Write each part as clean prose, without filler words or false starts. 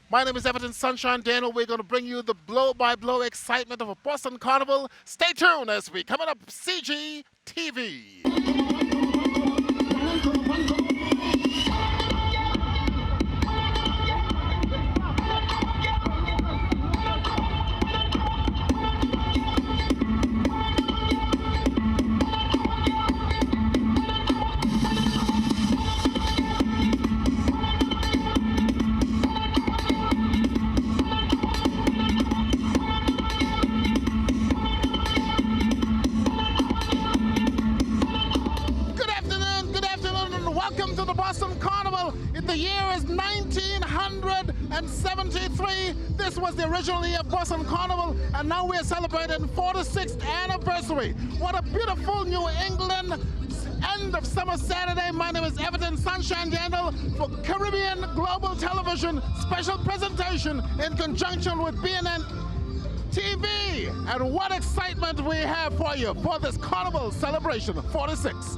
My name is Everton Sunshine Daniel. We're going to bring you the blow-by-blow excitement of a Boston Carnival. Stay tuned as we coming up CGTV. Welcome to the Boston Carnival. The year is 1973. This was the original year of Boston Carnival, and now we're celebrating 46th anniversary. What a beautiful New England end of summer Saturday. My name is Everton Sunshine Daniel for Caribbean Global Television special presentation in conjunction with BNN TV. And what excitement we have for you for this Carnival celebration 46.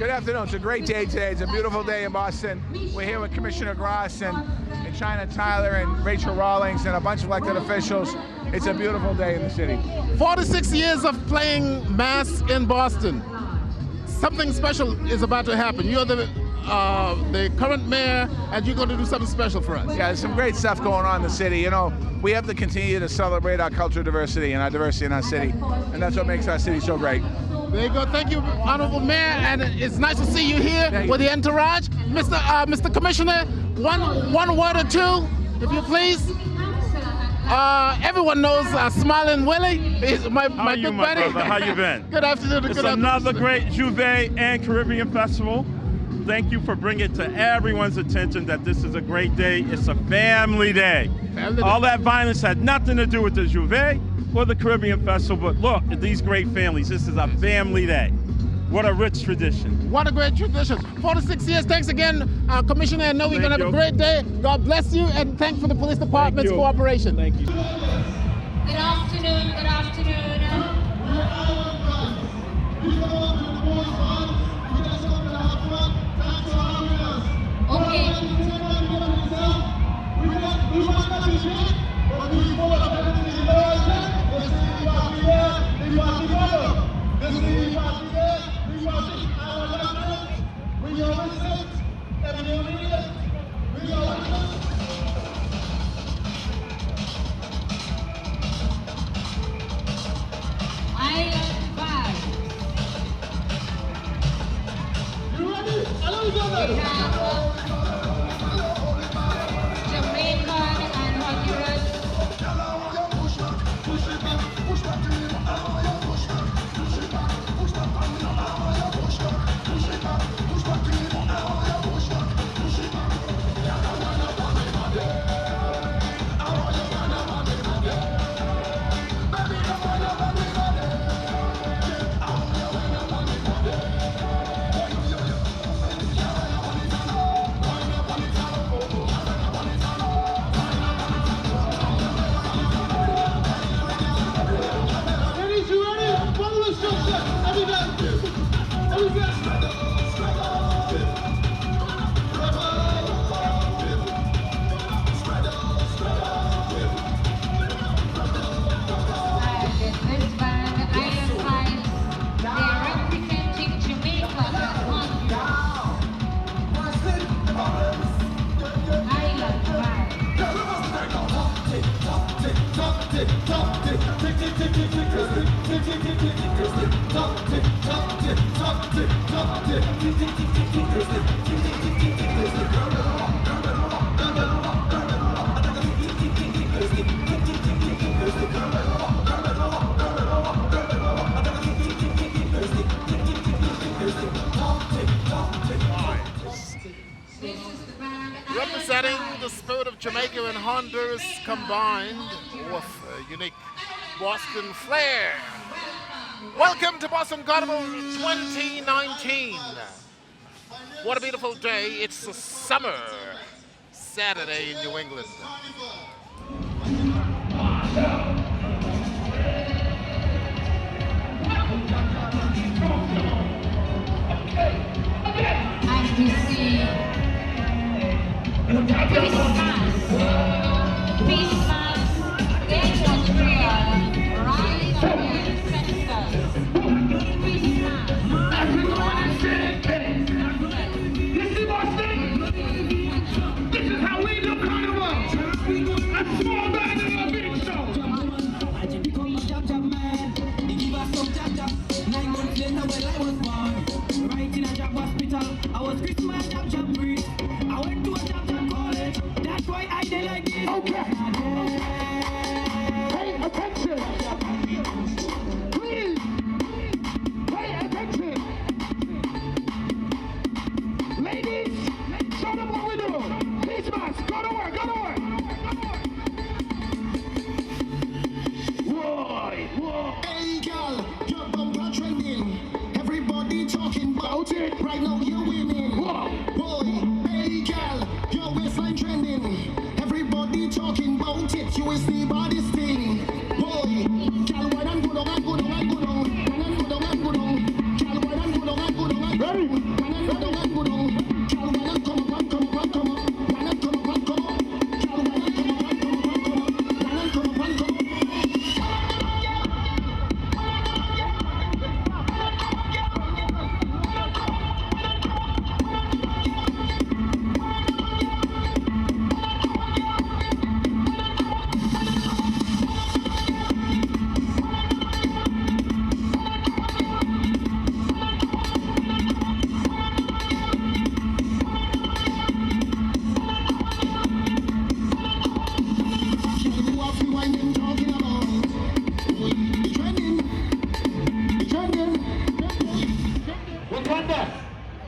Good afternoon. It's a great day today. It's a beautiful day in Boston. We're here with Commissioner Gross and China Tyler and Rachel Rawlings and a bunch of elected officials. It's a beautiful day in the city. 46 years of playing mass in Boston. Something special is about to happen. You're the current mayor, and you're going to do something special for us. Yeah, there's some great stuff going on in the city. You know, we have to continue to celebrate our cultural diversity and our diversity in our city, and that's what makes our city so great. There you go. Thank you, Honorable Mayor, and it's nice to see you here with the entourage. Mr. Commissioner, one word or two, if you please. Everyone knows Smiling Willie. He's my big buddy. Brother? How you been? Good afternoon. It's another great Juve and Caribbean Festival. Thank you for bringing it to everyone's attention that this is a great day. It's a family day. All that violence had nothing to do with the Juve or the Caribbean Festival, but look at these great families. This is a family day. What a rich tradition. What a great tradition. 46 years. Thanks again, Commissioner. I know we're going to have a great day. God bless you, and thanks for the police department's cooperation. Thank you. Good afternoon. Good afternoon. Representing the spirit of Jamaica and Honduras combined with a unique Boston flair. Welcome to Boston Carnival 2019. What a beautiful day. It's a summer Saturday in New England. As we see Peace Mass, Industrial, Rise and Spectators. Peace Mass. This is Boston. This is how we do Carnival. A small band and a big show. I become a jab man. They give us some jab. 9 months later when I was born, right in a jab hospital. I was Christmas jab breed. I went to a jab college. That's why I did like this. Okay. Pay attention. Please. Pay attention. Ladies, show them what we do. Peace Mass, go to work, go to work. Whoa. Hey, girl, your bumper trending. Everybody talking about it. Right now you're winning. Whoa. Boy, hey, girl, your waistline trending. Everybody talking about it. You is the baddest thing. Boy, girl, why don't go down, go down, go down. Girl, why don't go down, go down. Girl, why don't go down, go down. Ready?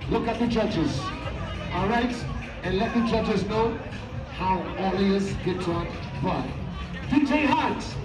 Look at the judges. All right? And let the judges know how audience get on fun. DJ Hunt.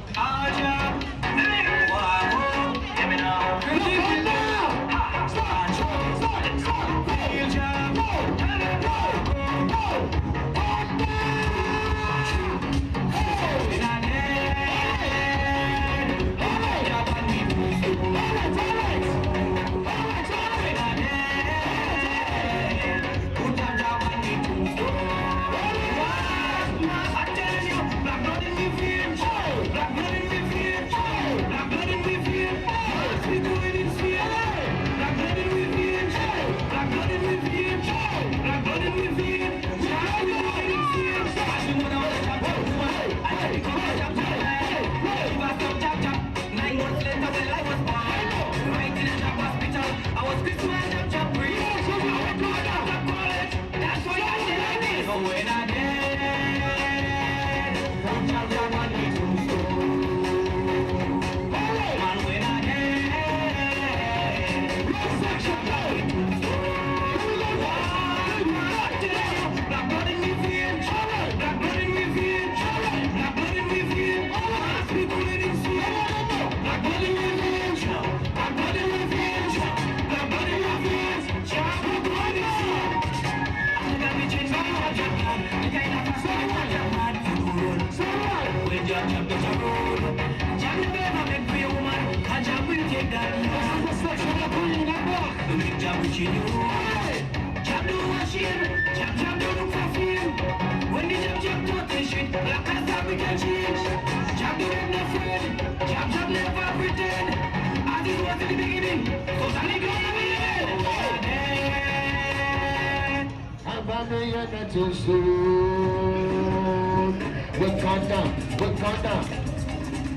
Wakanda, Wakanda,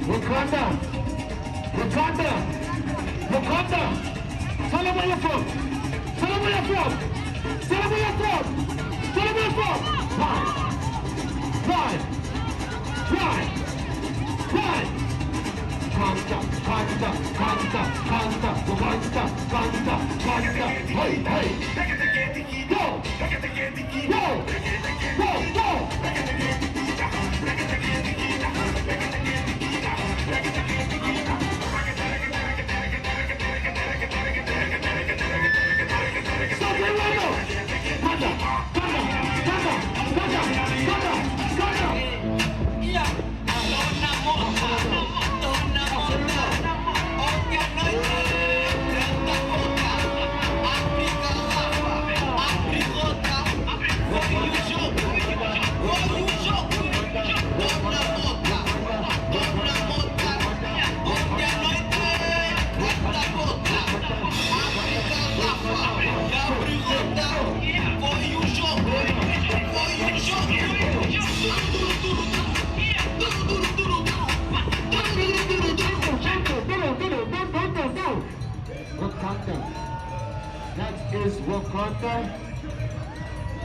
Wakanda, Wakanda, Wakanda. Tell them where you're from. Tell them where you're from. Tell them where you're from. Tell them where you're from. Why? Wakanda, Wakanda, Wakanda, Wakanda, Wakanda, Wakanda, Wakanda. Hey, hey. Go, go, go, go. Wakanda.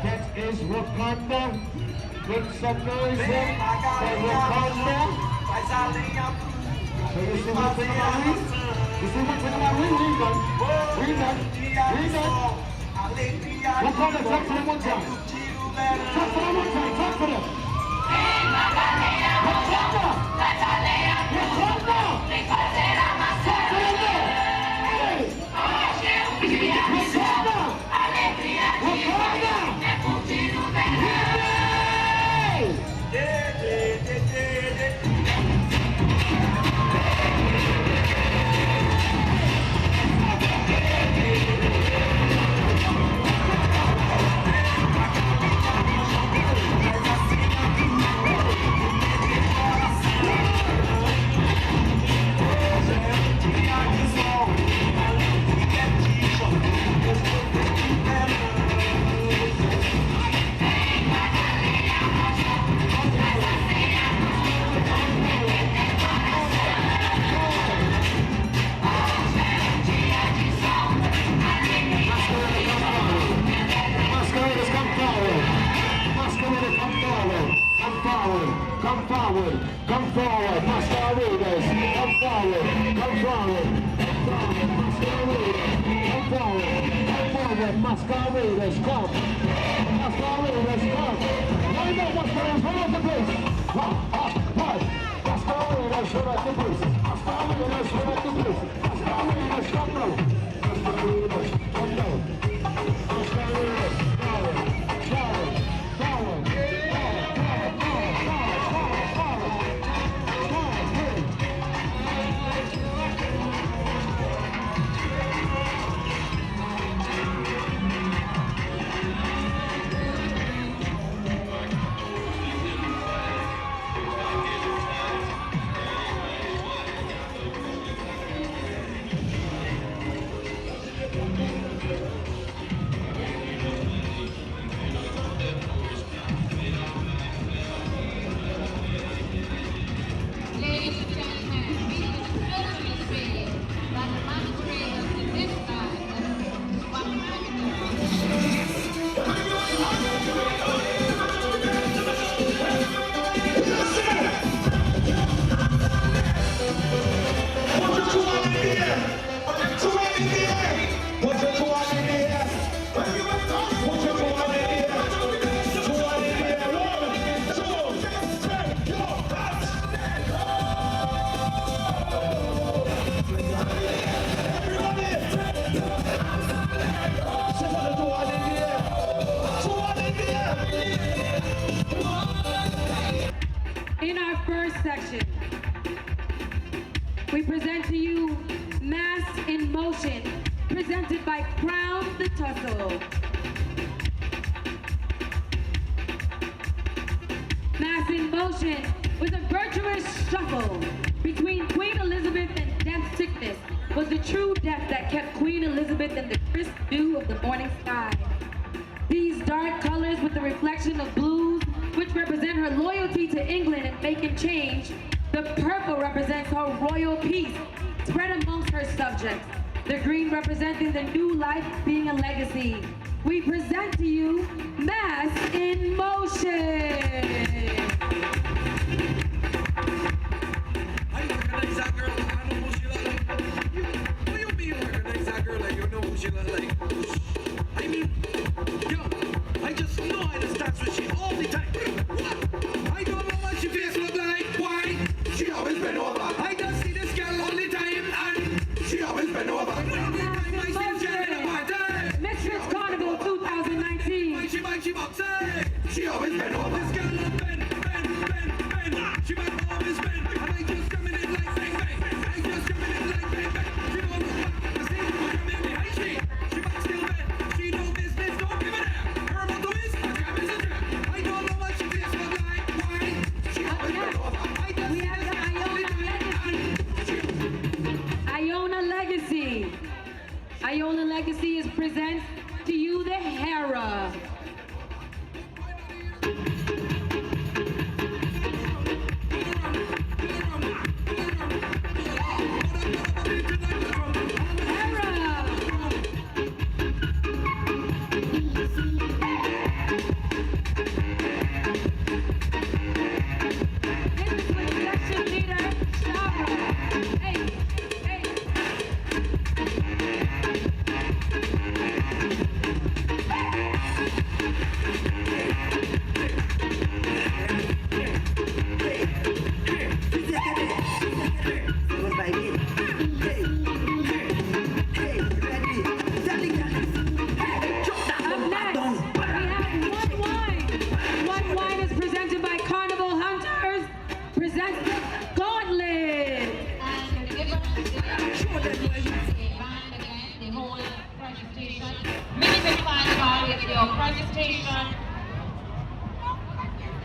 That is Wakanda. Make some noise here for Wakanda. So you see what's in my ring? You see what's in my ring? Read that. Wakanda, talk to them one time. Talk to them one time. Talk to them. Wakanda. Wakanda. Talk to them there. Come forward, Masqueraders, come forward, Masqueraders, come forward, again. Masqueraders, come. Masqueraders, come. Line up, Masqueraders, run out the place. Masqueraders, run out the place. Masqueraders, run out the place. Masqueraders, come now. Masqueraders, come now. Masqueraders, forward, forward, forward. Ladies and gentlemen, we would certainly say that the masqueraders in this time In our first section, we present to you Mass in Motion, presented by Crown the Tussle. Mass in Motion was a virtuous shuffle between Queen Elizabeth and death sickness, was the true death that kept Queen Elizabeth in the crisp dew of the morning sky. These dark colors with the reflection of blues, which represent her loyalty to England and making change. The purple represents her royal peace spread amongst her subjects. The green representing the new life being a legacy. We present to you Mass in Motion. I recognize that girl. I know who she look like. What you mean recognize that girl like you know who she look like? I mean, yo, I just know I just dance with she all the time. What? I don't know what she face look like. Why? She always been over. I just see this girl all the time and she always been over. I see this girl in a party. Mistress Carnival 2019. She box, she always been over. This girl love bend. She might always bend. And I just coming in like bang bang. I just coming in like bang bang. She don't look back. I see her coming behind she. She back still bend. She no business, don't give it up. Her motto is a jam is a jam. I don't know what she feels look like. Why? She always been over. I just We have the Iona Legacy. Iona Legacy is presents to you the Hera.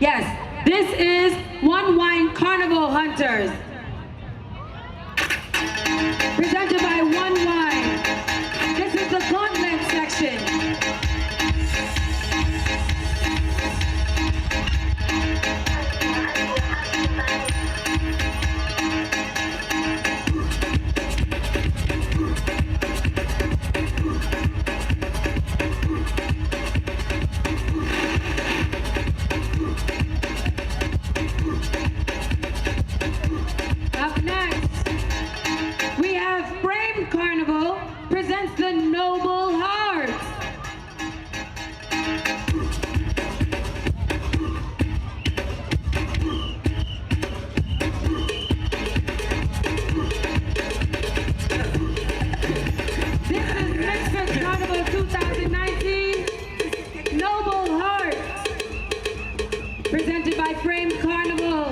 Yes, this is One Wine Carnival Hunters. Presented by One Wine. This is the gauntlet section. Up next, we have Frame Carnival presents the Noble Hearts. presented by Frame Carnival.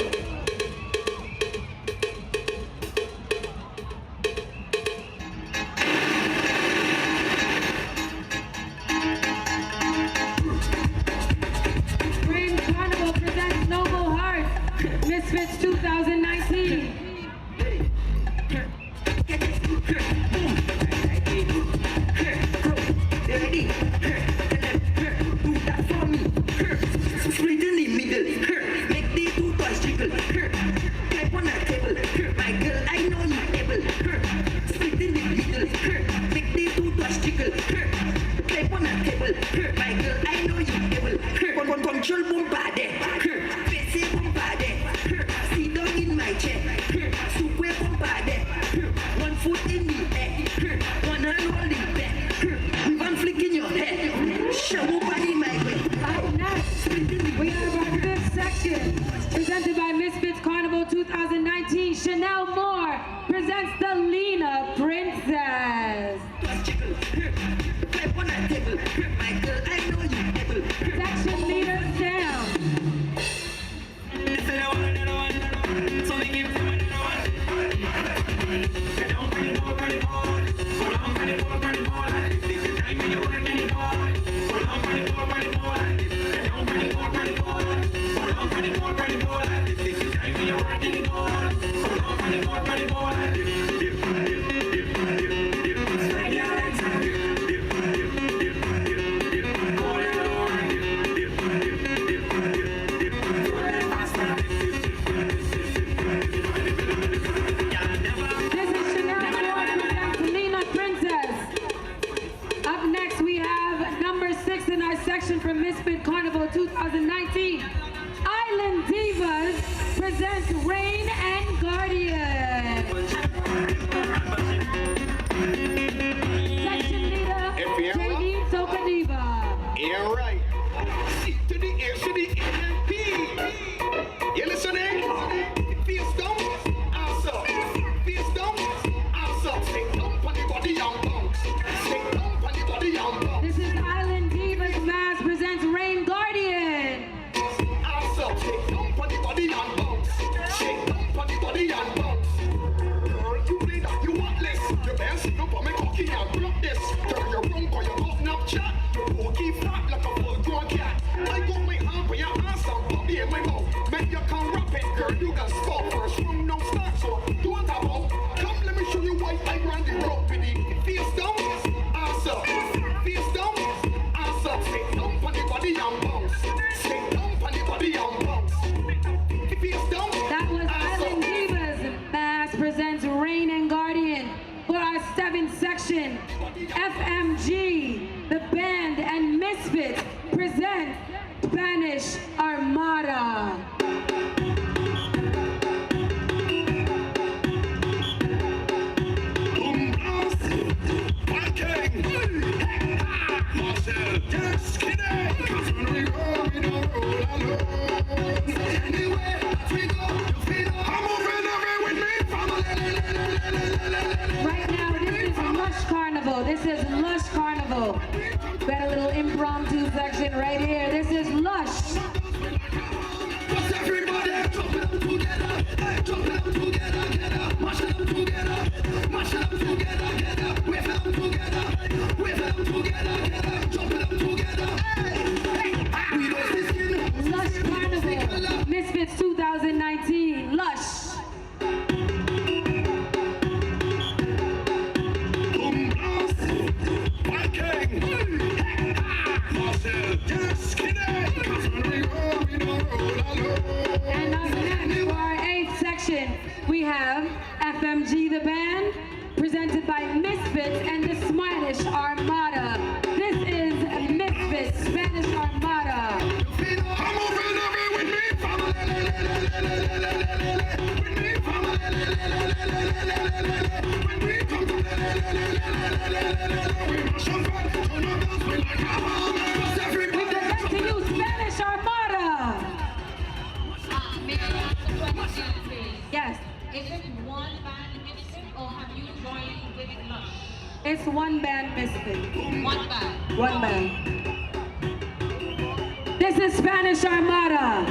Frame Carnival presents Noble Heart, Misfits 2019. Split in the middle, make the two toys jiggle. Clap on a table, my girl, I know you able. Split in the middle, make the two toys jiggle. Clap on a table, my girl, I know you able. Control bombade, face bombade. Sit down in my chair, super bombade. One foot in the air, one hand holding back. One flick in your head, show body my way. Up next, we have our fifth section, presented by Misfits Carnival 2019. Chanel Moore presents the Lena Princess. Section leader Sam. Section from Misfit Carnival 2019, Island Divas presents Rain and Guardian. Section leader, JD Tokadiva. Yeah, right. C to the A to the P. You listening? Feel stomp, also. Feel stomp, also. Stick dump on the body and bounce. Stick dump on the body and bounce. This is Island Divas Mass presents Rain Guardian. Also, stick dump on the body and bounce. Stick dump on the body and bounce. Girl, you play that, you want less. You better sit up on me cocky and block this. Girl, you're wrong 'cause you got enough chat. Your pokey fat like a full-grown cat. I got my hand for your ass and puppy in my mouth. Make you can rap it, girl, you can spot. First room, no start, so don't have out. Come, let me show you why I ran the rope with it. Face down, ass up. Face down, ass up. Stick down on the body and bounce. Stick down on the body and bounce. Face down, That was ass Island up. Divas Mass presents Rain and Guardian. For our seventh section, FMG, the band and Misfits present Spanish Armada. Right now, this is Lush Carnival. This is Lush Carnival. Got a little impromptu section right here. This is Lush. Everybody jump it up together, jump it up together, mash it up together, mash it up together, wave it up together, jump it up together. We don't see skin. Lush Carnival. Misfits 2019. Lush. And up next for our eighth section, we have FMG the band, presented by Misfits and the Spanish Armada. This is Misfits Spanish Armada. We present to you Spanish Armada. May I ask a question, please? Yes, Is it one band Misfit or have you joined with Lush? it's one band Misfit. One band. One band. This is Spanish Armada.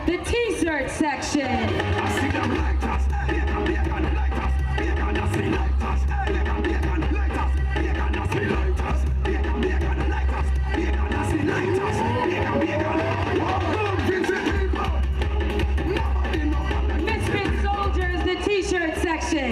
The T-shirt section. Misfit Soldiers, the T-shirt section.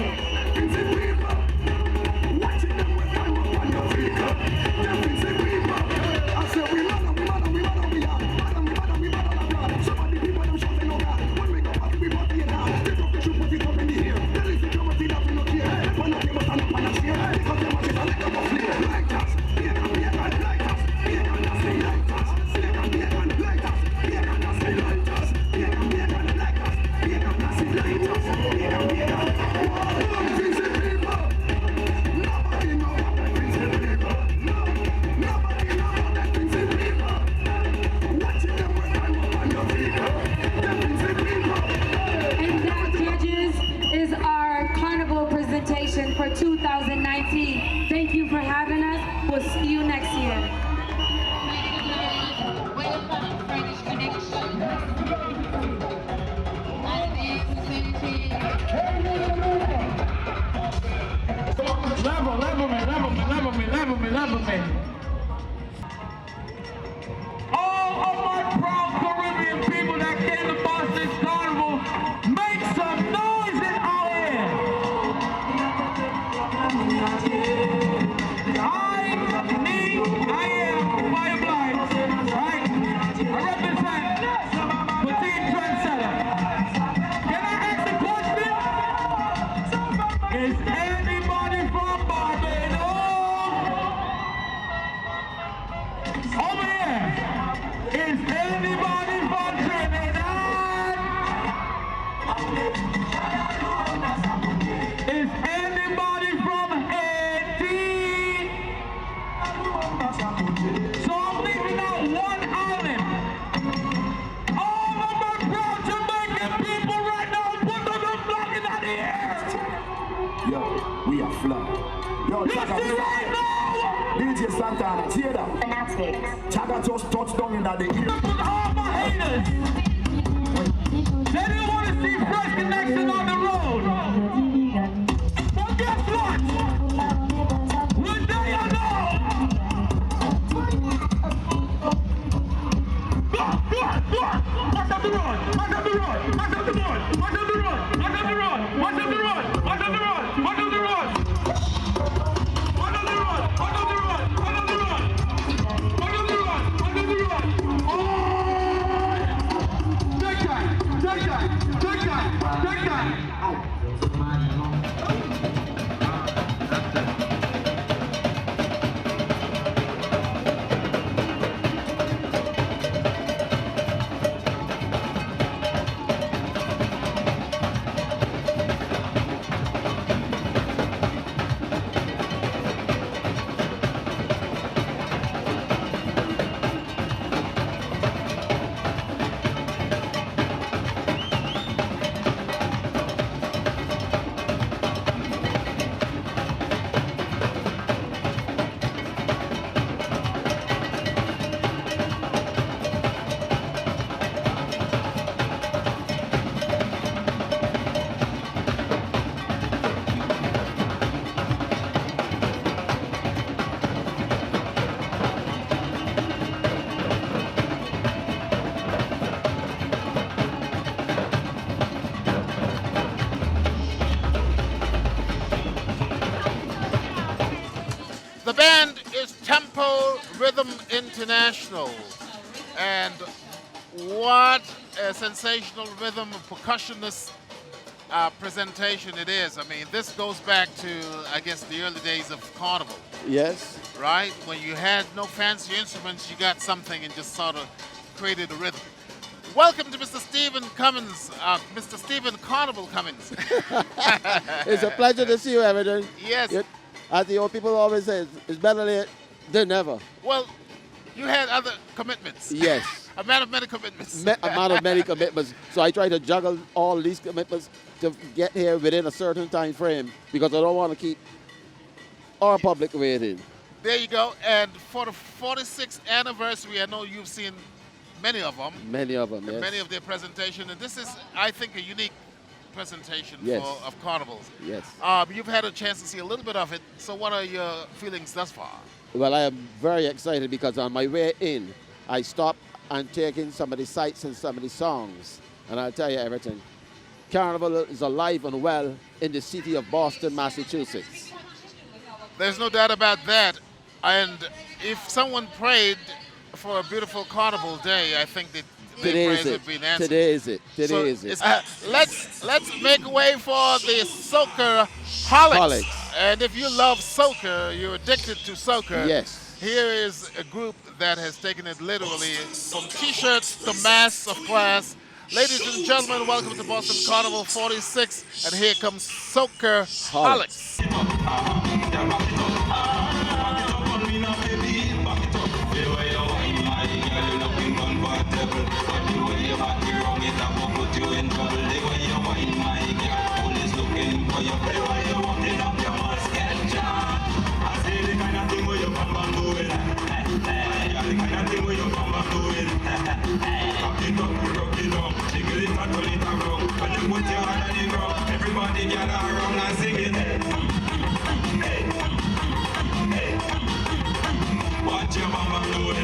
For 2019. Thank you for having us. We'll see you next year. Welcome, French Connection. Level me. All of my proud Caribbean people that came to Boston Carnival, make some noise in our air. I am Fireblight, right? I represent Petite Trendsetter. Can I ask a question? Is anybody from Barbados? Over here. Is anybody from Trinidad? Is anybody from Haiti? So I'm leaving out one island. All of my proud Jamaican people right now, put the flag in the air. Yo, we are fly. Yo, You see right now? DJ Santana, cheer that. Chaga just touched down in the ear. All my haters. They didn't want to see Fresh Connection on the road. But guess what? One day I know. Go! Watch out the road! Watch out the road! Watch out the road! Watch out the road! Watch out the road! Watch out the road! Watch out the road! Watch out the road! Watch out the road! Watch out the road! Watch out the road! Watch out the road! Watch out the road! Oh! Take time! The band is Tempo Rhythm International. And what a sensational rhythm percussionist presentation it is. I mean, this goes back to, I guess, the early days of Carnival, Yes. right? When you had no fancy instruments, you got something and just sort of created a rhythm. Welcome to Mr. Stephen Cummins, Mr. Stephen Carnival Cummins. It's a pleasure to see you, Everton. Yes. As the old people always say, it's better late than never. Well, you had other commitments. Yes. A man of many commitments. A man of many commitments. So I try to juggle all these commitments to get here within a certain time frame because I don't want to keep our public waiting. There you go. And for the 46th anniversary, I know you've seen many of them. Many of them, yes. Many of their presentation. And this is, I think, a unique presentation Yes. of Carnivals. Yes. You've had a chance to see a little bit of it. So what are your feelings thus far? Well, I am very excited because on my way in, I stopped and taking some of the sights and some of the songs. And I'll tell you everything. Carnival is alive and well in the city of Boston, Massachusetts. There's no doubt about that. And if someone prayed for a beautiful Carnival day, I think that their Today prayers is it. have been answered. Today is it. Today So is it. let's make way for the soca holics. Holics. And if you love soca, you're addicted to soca. Yes. Here is a group that has taken it literally from T-shirts to masks of class. Ladies and gentlemen, welcome to Boston Carnival 46, and here comes Soca Holics. Everybody gather around and sing it. Watch your mama do it.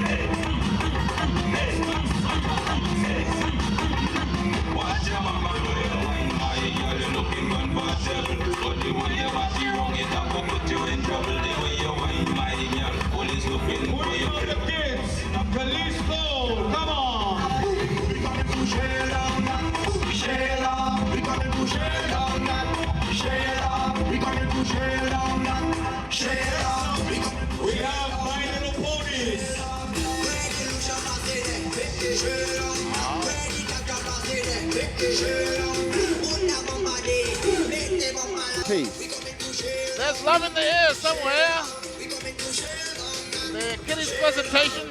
Watch your mama do it. My girl, you looking comfortable, but the way your body wrong, it will put you in trouble. The way you whine, my girl, police looking for you. Where are the kids? Police go, come on. We got to share down, share down. We got to share down, share down. We got to share down, share down. We have my little ponies. Peace. There's love in the air somewhere. The kiddies presentation.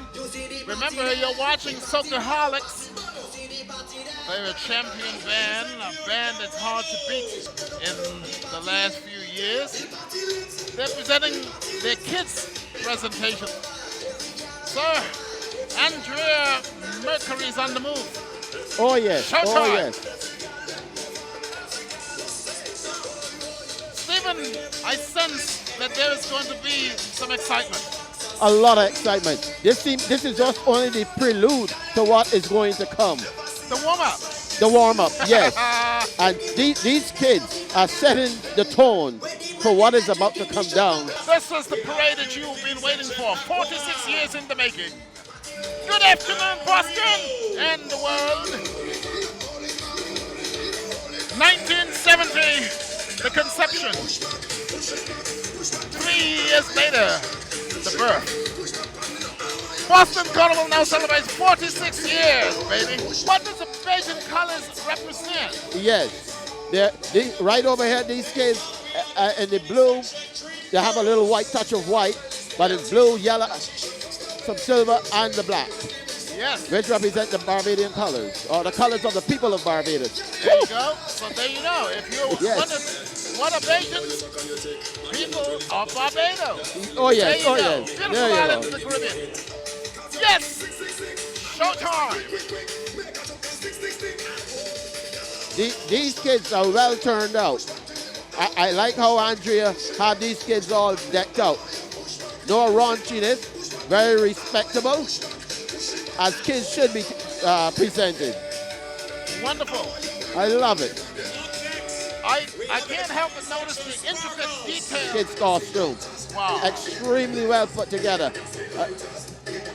Remember, you're watching Soca Holics. They're a champion band, a band that's hard to beat in the last few years. They're presenting their kids' presentation. Sir, Andrea Mercury's on the move. Oh, yes. Showtime. Oh, yes. Stephen, I sense that there is going to be some excitement. A lot of excitement. This is just only the prelude to what is going to come. The warm-up. The warm-up, yes. And these kids are setting the tone for what is about to come down. This is the parade that you've been waiting for, 46 years in the making. Good afternoon, Boston and the world. 1970, the conception. 3 years later, the birth. Boston Carnival now celebrates 46 years, baby. What does the Bajan colors represent? Yes. Right over here, these kids in the blue, they have a little white touch of white, but it's blue, yellow, some silver, and the black. Yes. Which represent the Barbadian colors, or the colors of the people of Barbados. There you go. So there you know. If you Yes. wonder what are Bajans, people of Barbados. Oh, yes. There you Oh, go. yes. Beautiful There you island go. in the Caribbean. Yes! Showtime! These kids are well turned out. I like how Andrea had these kids all decked out. No raunchiness, very respectable, as kids should be presented. Wonderful. I love it. I can't help but notice the intricate detail Kids' costume. Wow. Extremely well put together.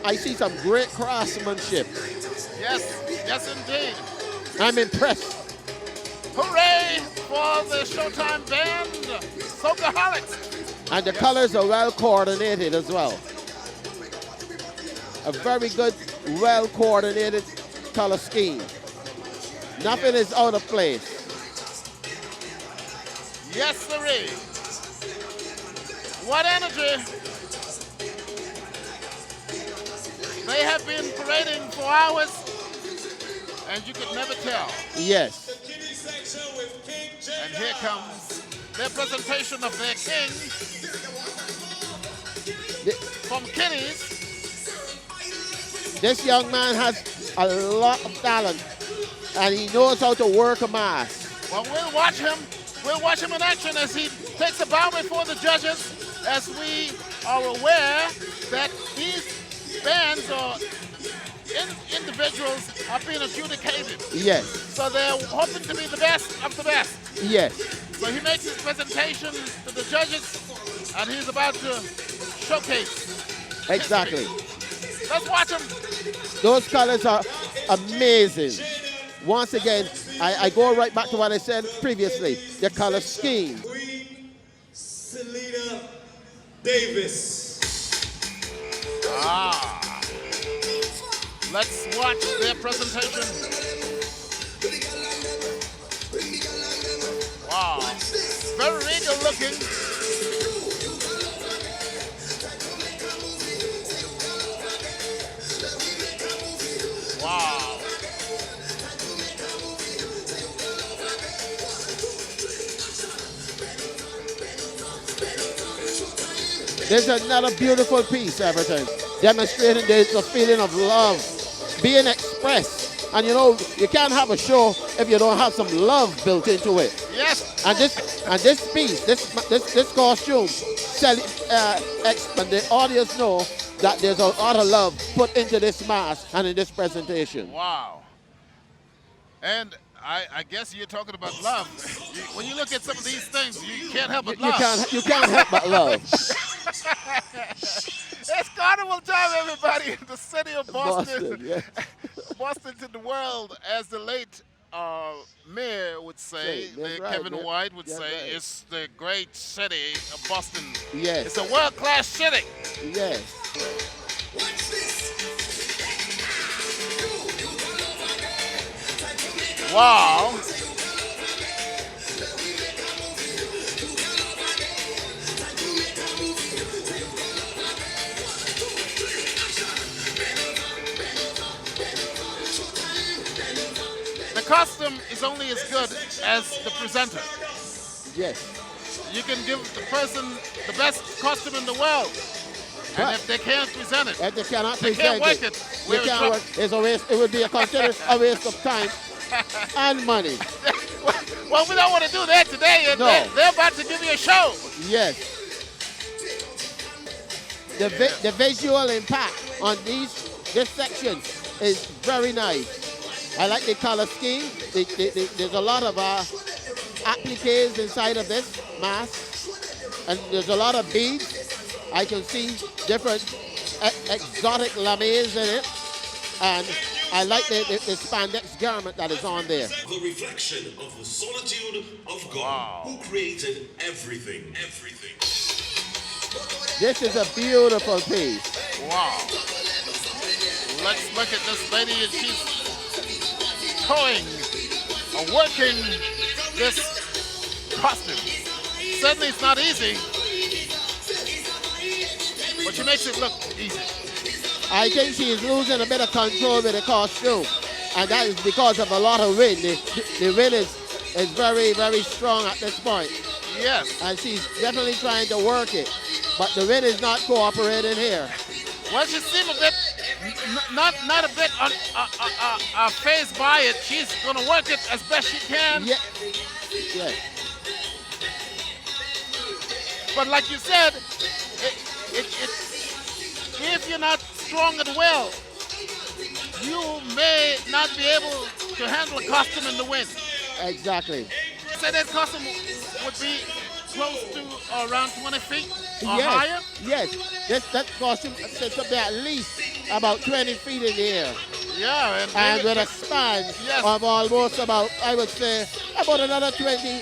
I see some great craftsmanship. Yes, yes indeed. I'm impressed. Hooray for the Showtime band, Socapolics. And the colors are well coordinated as well. A very good, well coordinated color scheme. Nothing is out of place. Yes, sirree. What energy. They have been parading for hours, and you could never tell. Yes. And here comes their presentation of their king from Kitties. This young man has a lot of talent, and he knows how to work a mask. Well, we'll watch him. We'll watch him in action as he takes a bow before the judges, as we are aware that these bands or individuals are being adjudicated. Yes. So they're hoping to be the best of the best. Yes. So he makes his presentation to the judges, and he's about to showcase. Exactly. History. Let's watch him. Those colors are amazing. Once again, I go right back to what I said previously, the color scheme. Selena Davis. Let's watch their presentation. Wow. Very regal looking. Wow. There's another beautiful piece, Everton, demonstrating there's a feeling of love being expressed. And you know, you can't have a show if you don't have some love built into it. Yes. And this piece, this costume, and the audience know that there's a lot of love put into this mask and in this presentation. Wow. And I guess you're talking about love. When you look at some of these things, you can't help but love. You can't help but love. It's Carnival time, everybody, in the city of Boston. Yeah. Boston to the world, as the late mayor would say, right, Kevin yeah. White would That's say, right. it's the great city of Boston. Yes. It's a world-class city. Yes. Wow. The costume is only as good as the presenter. Yes. You can give the person the best costume in the world, and if they can't present it, If they cannot they present can't work it. they We're in can't trouble. work. It's a waste. It would be considered a waste of time and money. Well, we don't want to do that today, and No. they're about to give you a show. Yes. The visual impact on this section is very nice. I like the color scheme. There's a lot of appliques inside of this mask, and there's a lot of beads. I can see different exotic lames in it, and I like the spandex garment that is on there. The reflection of the solitude of God, who created everything. This is a beautiful piece. Wow. Let's look at this lady, and she's towing or working this costume. Certainly it's not easy, but she makes it look easy. I think she is losing a bit of control with the costume, and that is because of a lot of wind. The wind is very, very strong at this point. Yes. And she's definitely trying to work it, but the wind is not cooperating here. Well, she seemed a bit, not a bit phased by it. She's gonna work it as best she can. Yeah. Yes. But like you said, if you're not strong and well, you may not be able to handle a costume in the wind. Exactly. So that costume would be close to around 20 feet. higher? Yes. That costume sits up there at least about 20 feet in the air. Yeah, And with a span of almost about, I would say, about another 20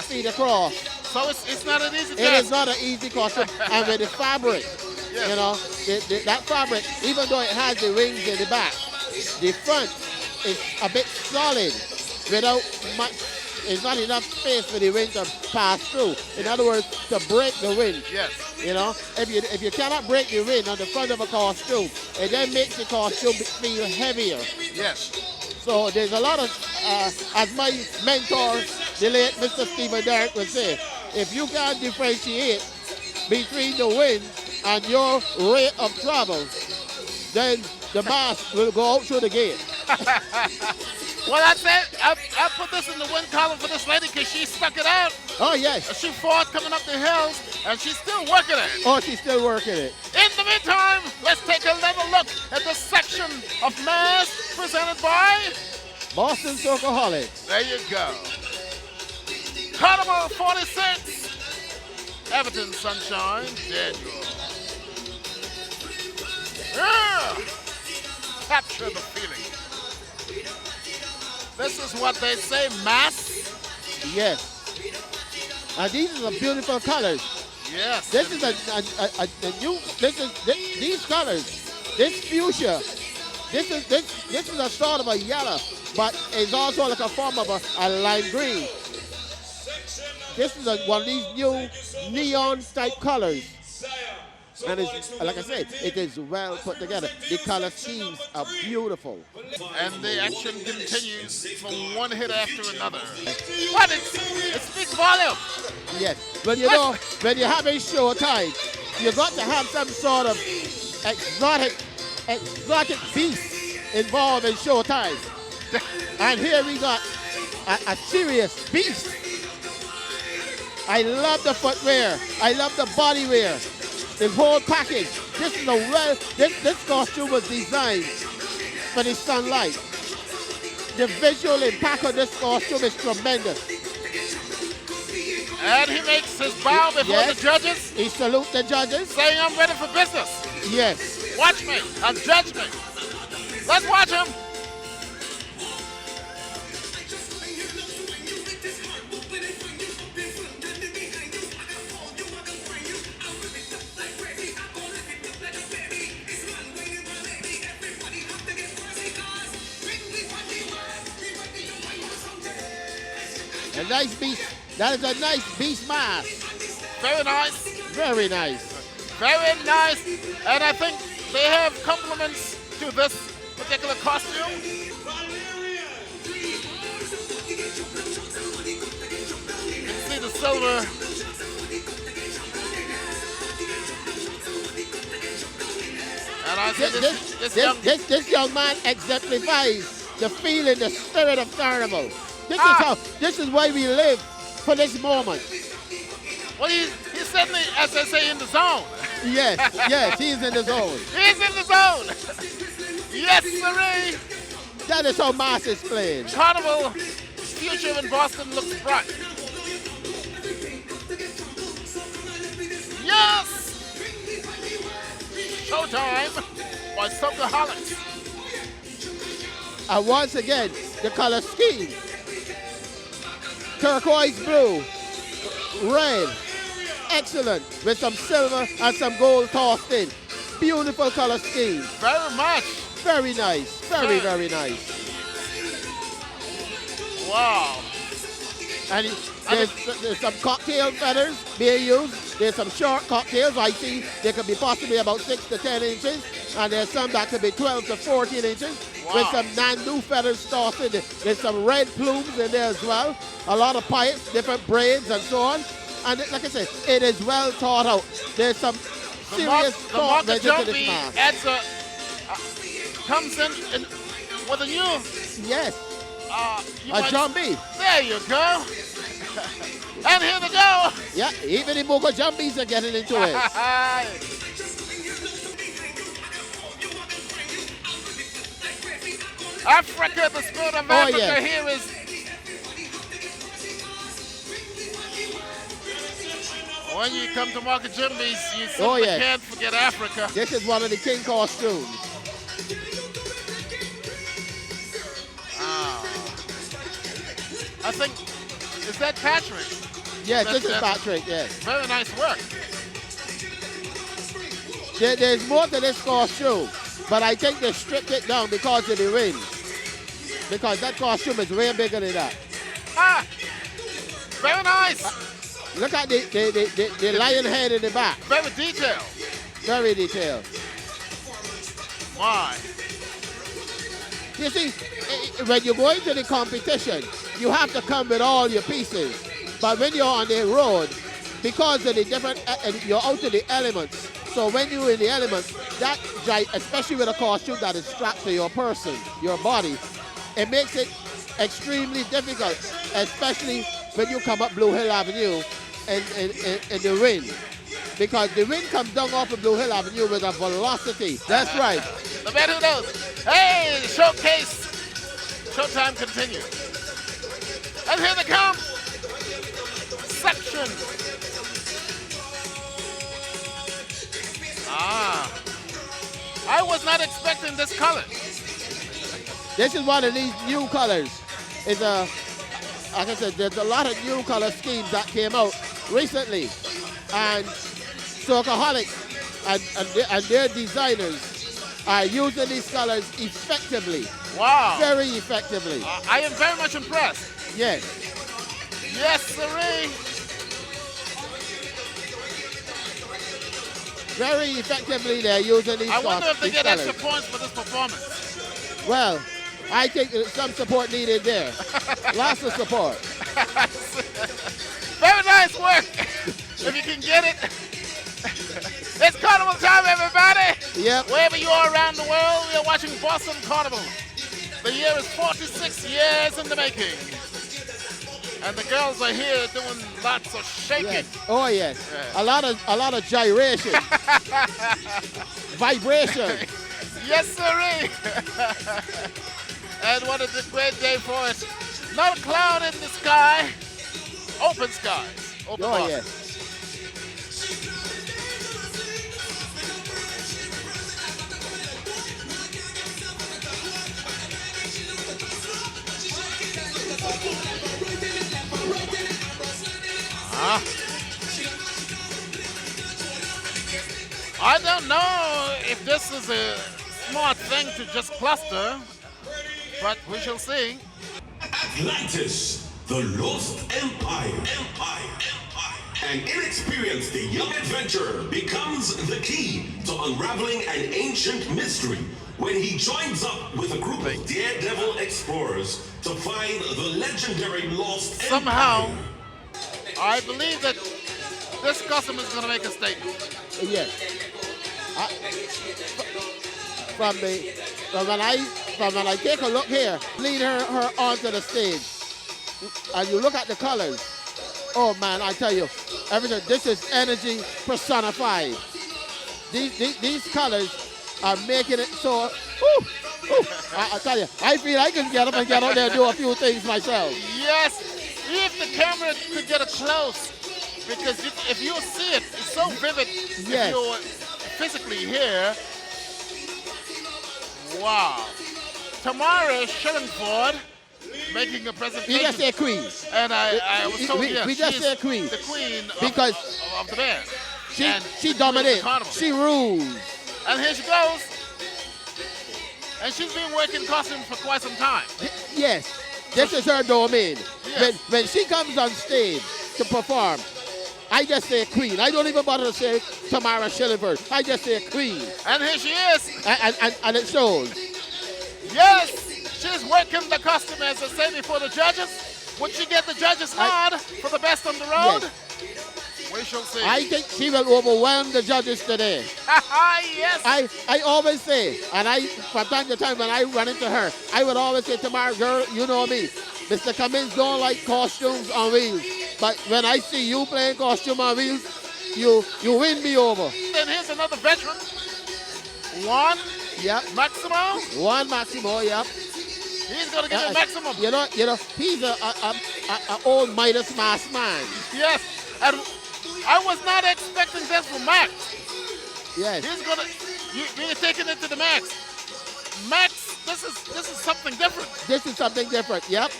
feet across. So it's not an easy It task. is not an easy costume. And with the fabric, you know, that fabric, even though it has the wings in the back, the front is a bit solid without much. There's not enough space for the wind to pass through. In other words, to break the wind. Yes. You know, if you cannot break the wind on the front of a costume, it then makes the costume feel heavier. Yes. So there's a lot of, as my mentor, the late Mr. Stephen Derrick would say, if you can't differentiate between the wind and your rate of travel, then the mask will go out through the gate. Well, that's it. I put this in the win column for this lady because she stuck it out. Oh, yes. She fought coming up the hills, and she's still working it. Oh, she's still working it. In the meantime, let's take a little look at the section of masks presented by Boston Circaholics. There you go. Carnival 46. Everton Sunshine, Daniel. Yeah. Capture the feeling. This is what they say, mass. Yes. And these are the beautiful colors. Yes. This is a new, these colors, this fuchsia, this is a sort of a yellow, but it's also like a form of a lime green. This is one of these new neon type colors. And it's, like I said, it is well put together. The color schemes are beautiful. And the action continues from one hit after another. What? It speaks volume. Yes. But you know, when you're having show time, you got to have some sort of exotic beast involved in show time. And here we got a serious beast. I love the footwear. I love the body wear. The whole package. This is this costume was designed for the sunlight. The visual impact of this costume is tremendous. And he makes his bow before the judges. He salutes the judges. Saying, I'm ready for business. Yes. Watch me and judge me. Let's watch him. A nice beast. That is a nice beast mask. Very nice. Very nice. Very nice. And I think they have compliments to this particular costume. You can see the silver. And I see this young man exemplifies the feeling, the spirit of Carnival. This is why we live for this moment. Well, he's certainly, as they say, in the zone. Yes, he's in the zone. He's in the zone. Yes, sirree. That is how mass is playing. Carnival future in Boston looks bright. Yes! Showtime by Socoholics. And once again, the color scheme. Turquoise blue, red, excellent, with some silver and some gold tossed in. Beautiful color scheme. Very much. Very nice, very nice. Wow. And there's some cocktail feathers being used. There's some short cocktails. I see they could be possibly about 6 to 10 inches. And there's some that could be 12 to 14 inches. Wow. With some Nandu feathers tossed in. There's some red plumes in there as well. A lot of pipes, different braids and so on. And like I said, it is well thought out. There's some serious thought into this mask. Comes in with a new... Yes. A jumbie. There you go. And here they go. Yeah, even the Mogo jumbies are getting into it. Africa, the spirit of Africa yes. here is... When you come to Market Jimby's, you simply can't forget Africa. This is one of the king costumes. I think, is that Patrick? Yes, this is Patrick, yes. Very nice work. There's more to this costume, but I think they stripped it down because of the wind. Because that costume is way bigger than that. Ah, very nice. Look at the lion head in the back. Very detailed. Very detailed. Why? You see, when you go into the competition, you have to come with all your pieces. But when you're on the road, because of the different, you're out of the elements. So when you're in the elements, that, especially with a costume that is strapped to your person, your body, it makes it extremely difficult, especially when you come up Blue Hill Avenue in the wind. Because the wind comes down off of Blue Hill Avenue with a velocity. That's right. The man who knows. Hey, the showcase. Showtime continues. And here they come. Section. I was not expecting this color. This is one of these new colors. It's like I said, there's a lot of new color schemes that came out recently. And Soulcaholics and their designers are using these colors effectively. Wow. Very effectively. I am very much impressed. Yes. Yes, sirree. Very effectively they're using these colors. I wonder if they get extra points for this performance. Well, I think there's some support needed there. Lots of support. Very nice work. If you can get it. It's Carnival time, everybody. Yep. Wherever you are around the world, we are watching Boston Carnival. The year is 46 years in the making. And the girls are here doing lots of shaking. Yes. Oh yes. A lot of gyration. Vibration. Yes, sirree. And what a great day for it. Not a cloud in the sky. Open skies. Open Boston. Yes. I don't know if this is a smart thing to just cluster, but we shall see. Atlantis, the Lost Empire. An inexperienced young adventurer becomes the key to unraveling an ancient mystery when he joins up with a group of daredevil explorers to find the legendary Lost Somehow, Empire. I believe that this costume is going to make a statement. Yes. From when I take a look here, lead her onto the stage, and you look at the colors. Oh man, I tell you, everything. This is energy personified. These colors are making it so. I tell you, I feel I can get up and get out there and do a few things myself. Yes, if the camera could get it close, because if you see it, it's so vivid. Yes. If you're physically here. Wow. Tamara Shillingford making a presentation. We just say queen. And I was told, yes, we just say queen. The queen because of the band. She dominates. She rules. And here she goes. And she's been working costumes for quite some time. Yes. This is her domain. Yes. When she comes on stage to perform, I just say queen. I don't even bother to say Tamara Shillingford. I just say queen. And here she is. And it shows. Yes, she's working the costume, as I say, before the judges. Would she get the judges nod for the best on the road? Yes. We shall see. I think she will overwhelm the judges today. Yes. I always say, and from time to time when I run into her, I would always say, Tamara, girl, you know me. Mr. Cummins don't like costumes on wheels. But when I see you playing costume on wheels, you win me over. And here's another veteran. One. Yep. Maximo. One Maximo, yep. He's going to give you a maximum. You know, he's a old Midas mask man. Yes. And I was not expecting this from Max. Yes. He's gonna, you're taking it to the max. Max, this is something different. This is something different. Yep.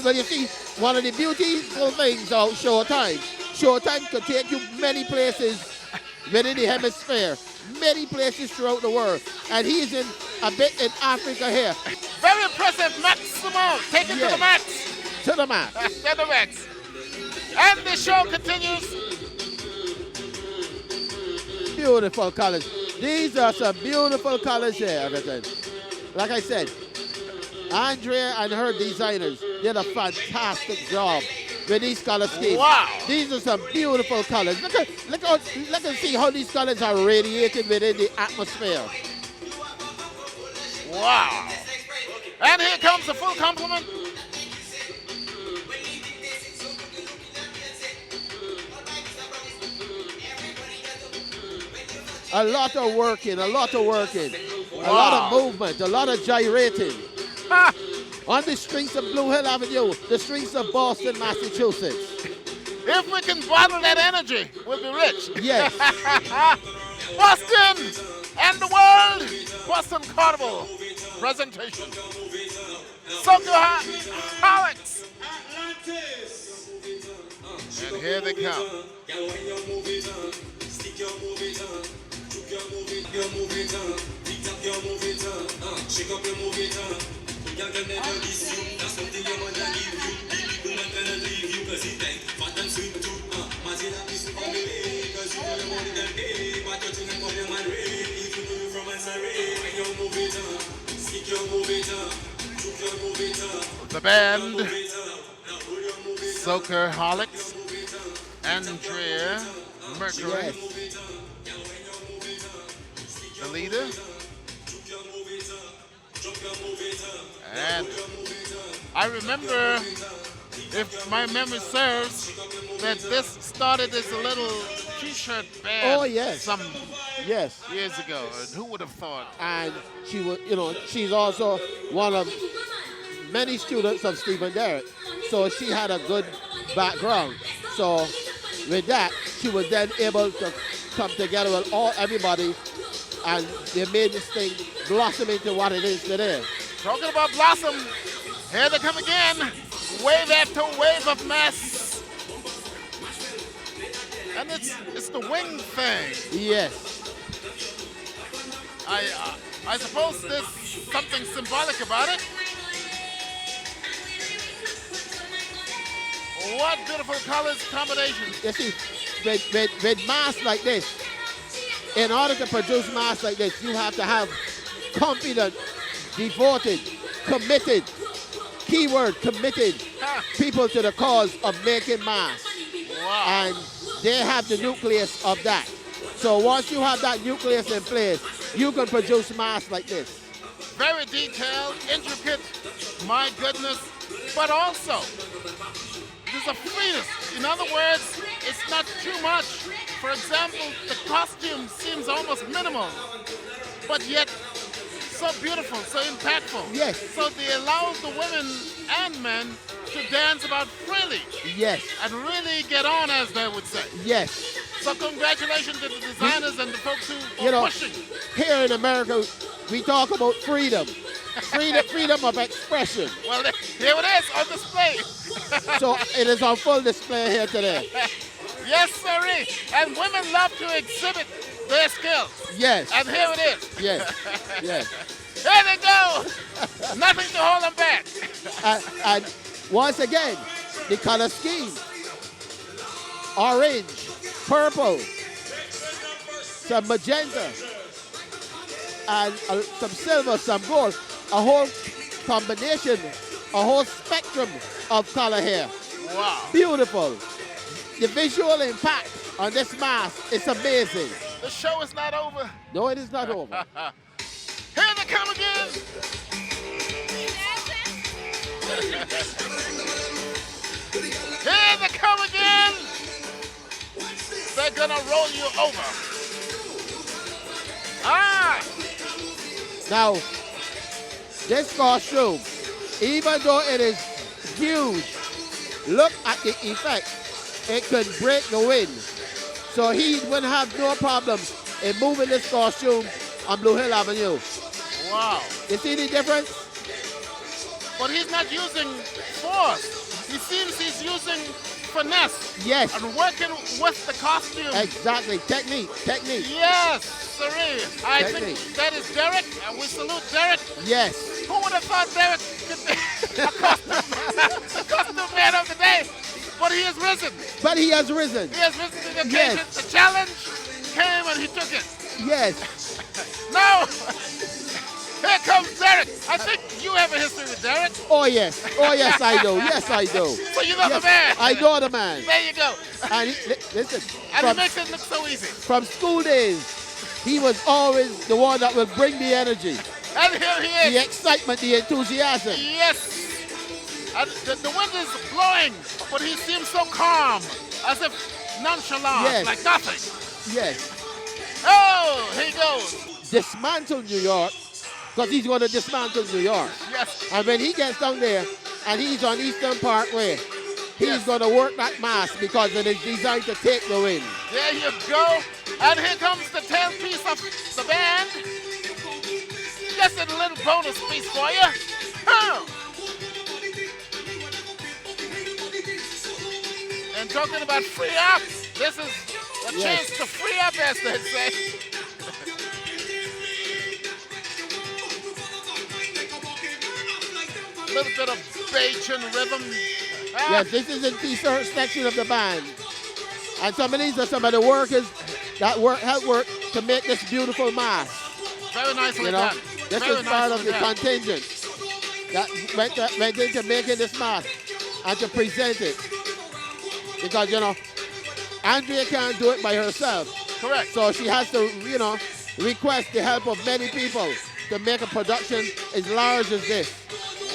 When you see, one of the beautiful things of Showtime. Showtime could take you many places within the hemisphere, many places throughout the world, and he's in a bit in Africa here. Very impressive, Maximo. Take it to the max. To the max. To the max. And the show continues. Beautiful colors. These are some beautiful colors here, everything. Like I said, Andrea and her designers did a fantastic job with these color schemes. Wow. These are some beautiful colors. Look and see how these colors are radiated within the atmosphere. Wow. And here comes the full complement. A lot of working, a lot of working, Wow. a lot of movement, a lot of gyrating. On the streets of Blue Hill Avenue, the streets of Boston, Massachusetts. If we can bottle that energy, we'll be rich. Yes. Boston and the world. Boston Carnival presentation. Socoholics. And here they come. Shake up your move it on. Y'all can never diss you. That's something your mother give you. The woman cannot leave you cause it tight. Fat and sweet too. Mazina is on the way. Cause you know you want it that day. But you're thinking of your man Ray. If you know you from Masqueraders. When you move it on. Stick your move it on. Chook your move it on. The band. Socoholics. Andrea Mercury. Yes. The leader. And I remember, if my memory serves, that this started as a little t-shirt band. Oh, yes. Some Yes. years ago. And who would have thought? And she was, she's also one of many students of Stephen Derrick. So she had a good background. So with that, she was then able to come together with everybody, and they made this thing blossom into what it is today. Talking about blossom, here they come again. Wave after wave of mess. And it's the wing thing. Yes. I suppose there's something symbolic about it. What beautiful colors combinations. You see, with masks like this, in order to produce masks like this, you have to have confident, devoted, committed, keyword committed people to the cause of making masks. Wow. And they have the nucleus of that. So once you have that nucleus in place, you can produce masks like this. Very detailed, intricate, my goodness, but also there's a freeness. In other words, it's not too much. For example, the costume seems almost minimal, but yet so beautiful, so impactful. Yes. So they allow the women and men to dance about freely. Yes. And really get on, as they would say. Yes. So congratulations to the designers and the folks who are pushing. Here in America, we talk about freedom. Freedom of expression. Well, here it is on display. So it is on full display here today. Yes, sirree. And women love to exhibit their skills. Yes. And here it is. Yes. Yes. Here they go. Nothing to hold them back. And once again, the color scheme. Orange, purple, some magenta, and some silver, some gold. A whole combination, a whole spectrum of color here. Wow. Beautiful. The visual impact on this mask is amazing. The show is not over. No, it is not over. Here they come again. Here they come again. They're gonna roll you over. Now, this costume, even though it is huge, look at the effect. it could break the wind. So he wouldn't have no problem in moving this costume on Blue Hill Avenue. Wow. You see the difference? But he's not using force. He seems he's using finesse. Yes. And working with the costume. Exactly. Technique. Yes, sirree. I Technique. think that is Derek, and we salute Derek. Yes. Who would have thought Derek could be a costume man of the day? But he has risen. But he has risen. He has risen to the occasion. Yes. The challenge came and he took it. Yes. Now, here comes Derek. I think you have a history with Derek. Oh yes. I do. Yes, I do. So you know Yes, the man. I know the man. There you go. And listen, And he makes it look so easy. from school days, he was always the one that would bring the energy, And here he the is. excitement, the enthusiasm. Yes. And the wind is blowing, but he seems so calm, as if nonchalant, Yes. like nothing. Yes. Oh, here he goes. Dismantle New York, because he's going to dismantle New York. Yes. And when he gets down there and he's on Eastern Parkway, he's Yes. going to work that mask because it is designed to take the wind. There you go. And here comes the tailpiece of the band. Just a little bonus piece for you. Huh. And talking about free up, this is a Yes. chance to free up, as they say. A little bit of Bajan rhythm. Ah, Yes, this is in the third section of the band. And some of these are some of the workers that help work to make this beautiful mask. Very nicely You know, done. this Very is part of nicely the done. contingent that went into making this mask and to present it. Because, you know, Andrea can't do it by herself. Correct. So she has to, you know, request the help of many people to make a production as large as this.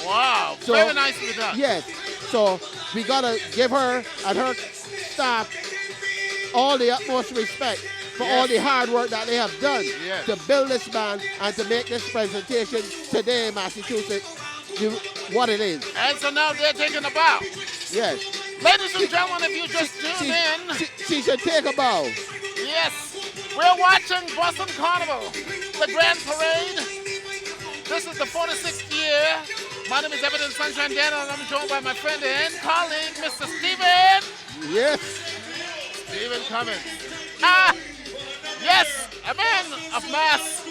Wow. So- Very nicely done. Yes. So we got to give her and her staff all the utmost respect for all the hard work that they have done Yes. to build this band and to make this presentation today in Massachusetts what it is. And so now they're taking a bow. Yes. Ladies and gentlemen, if you just tuned in, She should take a bow. yes, we're watching Boston Carnival, the Grand Parade. This is the 46th year. My name is Evidence Sunshine Dan, and I'm joined by my friend and colleague, Mr. Steven. Yes. Steven Cummins. Ah, yes, a man of mass.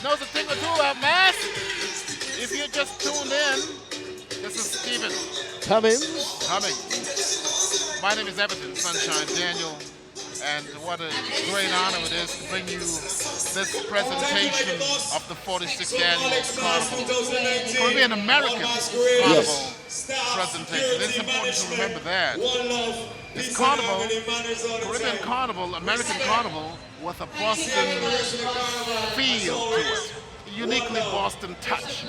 Knows a thing or two about mass. If you just tuned in, this is Steven Cummins. My name is Everton Sunshine Daniel, and what a great honor it is to bring you this presentation of the 46th annual Carnival, Caribbean American Carnival presentation. It's important to remember that. This Carnival, Caribbean Carnival, American Carnival, with a Boston feel to it. Uniquely Boston touch.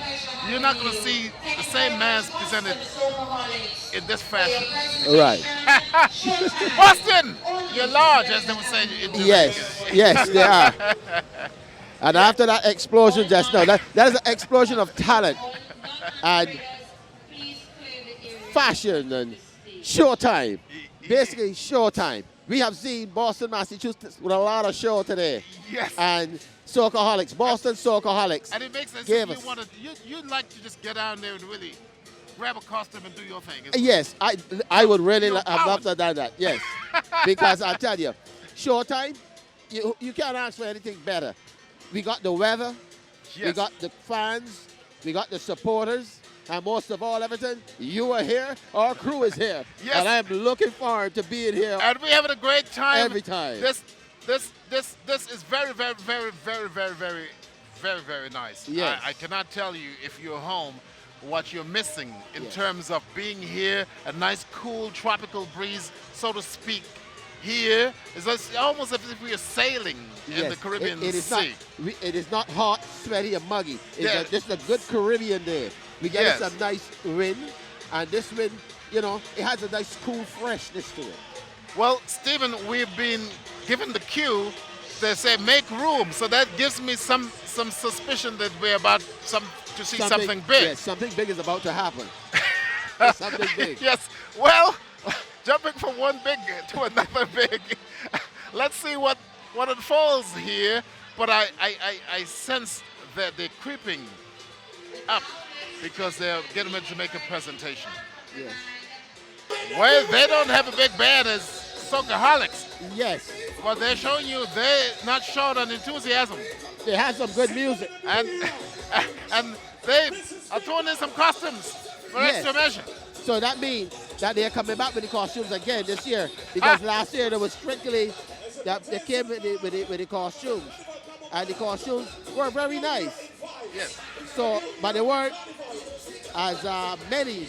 You're not going to see the same mass presented in this fashion. Right. Boston, you're large, as they would say in Jamaica. Yes, they are. And after that explosion just now, that is an explosion of talent and fashion and showtime. Basically, showtime. We have seen Boston, Massachusetts with a lot of show today. Yes. And Soulcaholics, Boston Soulcaholics. And it makes sense gave if us. you'd like to just get down there and really grab a costume and do your thing. Yes, I would really You're have loved to have done that, yes. Because I tell you, showtime, you can't ask for anything better. We got the weather, we Yes. got the fans, we got the supporters, and most of all, Everton, you are here, our crew is here. Yes. And I'm looking forward to being here And we're having a great time. every time. This is very, very, very, very, very, very, very, very nice. Yes. I cannot tell you if you're home what you're missing in Yes. terms of being here, a nice cool tropical breeze, so to speak. Here is almost as if we are sailing in Yes, the Caribbean it is Sea. it is not hot, sweaty, and muggy. Yeah. This is a good Caribbean day. We get Yes. some nice wind, and this wind, it has a nice cool freshness to it. Well, Stephen, we've been given the cue to say make room, so that gives me some suspicion that we're about to see something big. Yes, something big is about to happen. Something big. Yes. Well, jumping from one big to another big. Let's see what unfolds here. But I sense that they're creeping up because they're getting ready to make a presentation. Yes. Well, they don't have a big band as Sockaholics. Yes. But they're showing you they're not short on enthusiasm. They have some good music. And they are throwing in some costumes for extra measure. So that means that they're coming back with the costumes again this year. Because last year there was strictly that they came with the costumes. And the costumes were very nice. Yes. So, but they weren't as many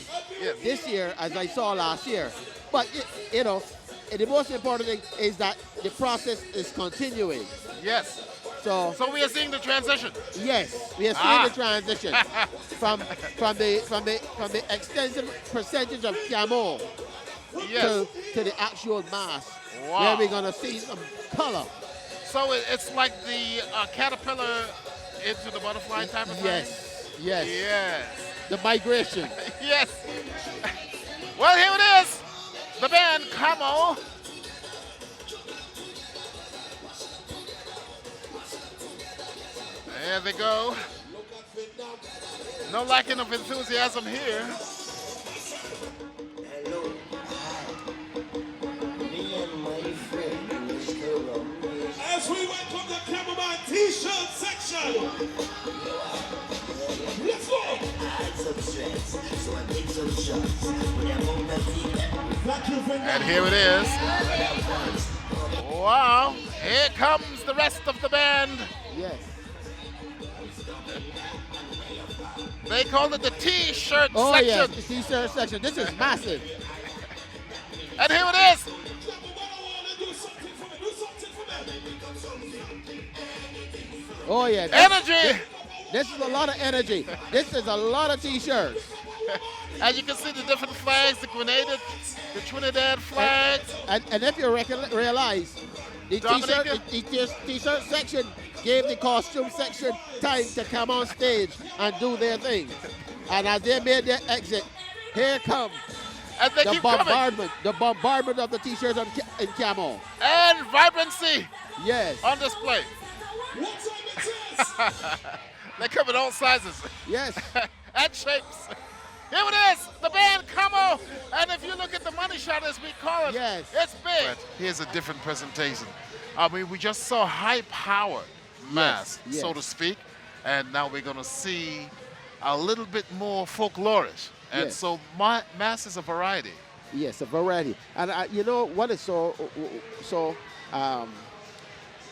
this year as I saw last year. But, you know, the most important thing is that the process is continuing. Yes. So we are seeing the transition. Yes, we are seeing the transition from the extensive percentage of camo to the actual mass, where we're gonna see some color. So it's like the caterpillar into the butterfly type of thing? Yes. The migration. Yes. Well, here it is. The band Camo. There they go. No lacking of enthusiasm here. As we welcome the Cameraman T-shirt section. Let's go. And here it is. Wow. Here comes the rest of the band. Yes. They call it the T-shirt section. Oh yes, the T-shirt section. This is massive. And here it is. Oh yeah. Energy. This is a lot of energy. This is a lot of T-shirts. As you can see, the different flags, the Grenada, the Trinidad flags. And if you realize, the T-shirt section gave the costume section time to come on stage and do their thing. And as they made their exit, here comes the bombardment of the T-shirts in camo. And vibrancy. Yes. On display. They come in all sizes. Yes. And shapes. Here it is, the band Camo. And if you look at the money shot, as we call it, it's big. But here's a different presentation. I mean, we just saw high power mass, so to speak. And now we're going to see a little bit more folklorish. And so mass is a variety. Yes, a variety. And you know what is so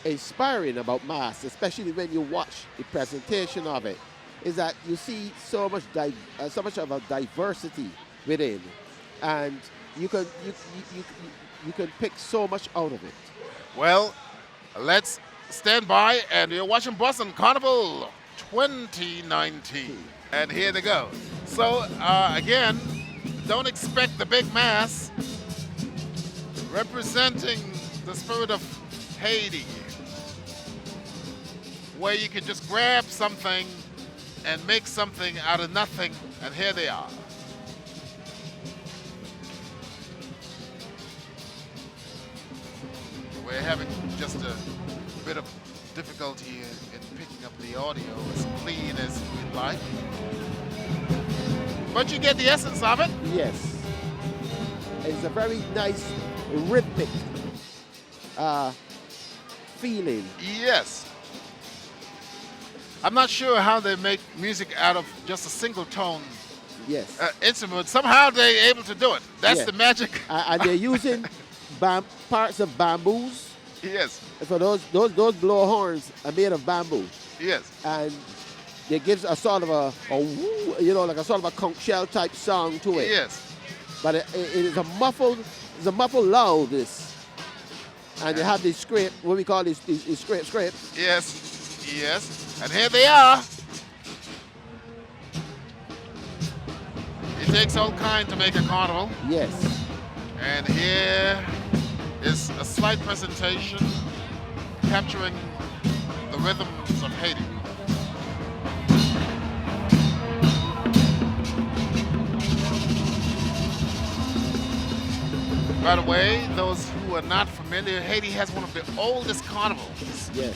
inspiring about mass, especially when you watch the presentation of it, is that you see so much of a diversity within, and you can pick so much out of it. Well, let's stand by, and you're watching Boston Carnival 2019, and here they go. So again, don't expect the big mass representing the spirit of Haiti, where you can just grab something and make something out of nothing, and here they are. We're having just a bit of difficulty in picking up the audio as clean as we'd like. But you get the essence of it. Yes. It's a very nice rhythmic feeling. Yes. I'm not sure how they make music out of just a single tone instrument. Somehow they're able to do it. That's the magic. And they're using parts of bamboos. Yes. So those blow horns are made of bamboo. Yes. And it gives a sort of a like a sort of a conch shell type song to it. Yes. But it is a muffled loudness. And they have these scrape, what we call these scrapes. Yes. Yes. And here they are. It takes all kind to make a carnival. Yes. And here is a slight presentation capturing the rhythms of Haiti. By the way, those who are not familiar, Haiti has one of the oldest carnivals. Yes.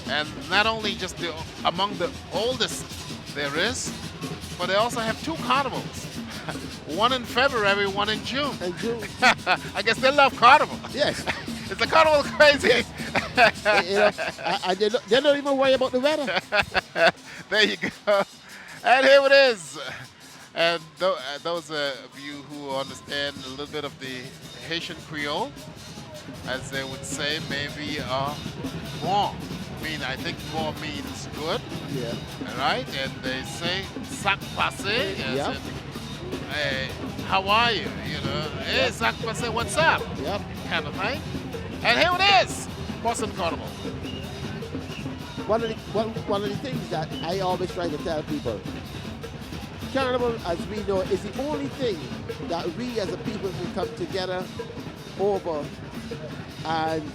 And not only just among the oldest there is, but they also have 2 carnivals. One in February, one in June. In June. I guess they love carnival. Yes. It's a carnival crazy. They don't even worry about the weather. There you go. And here it is. And those of you who understand a little bit of the Haitian Creole, as they would say, maybe bon. I think bon means good. Yeah. Right? And they say sac passe. Yeah. Hey, how are you? You know, hey, sac passe, what's up? Yep. Kind of thing. And here it is, Boston Carnival. One of the things that I always try to tell people, Carnival, as we know, is the only thing that we as a people can come together over and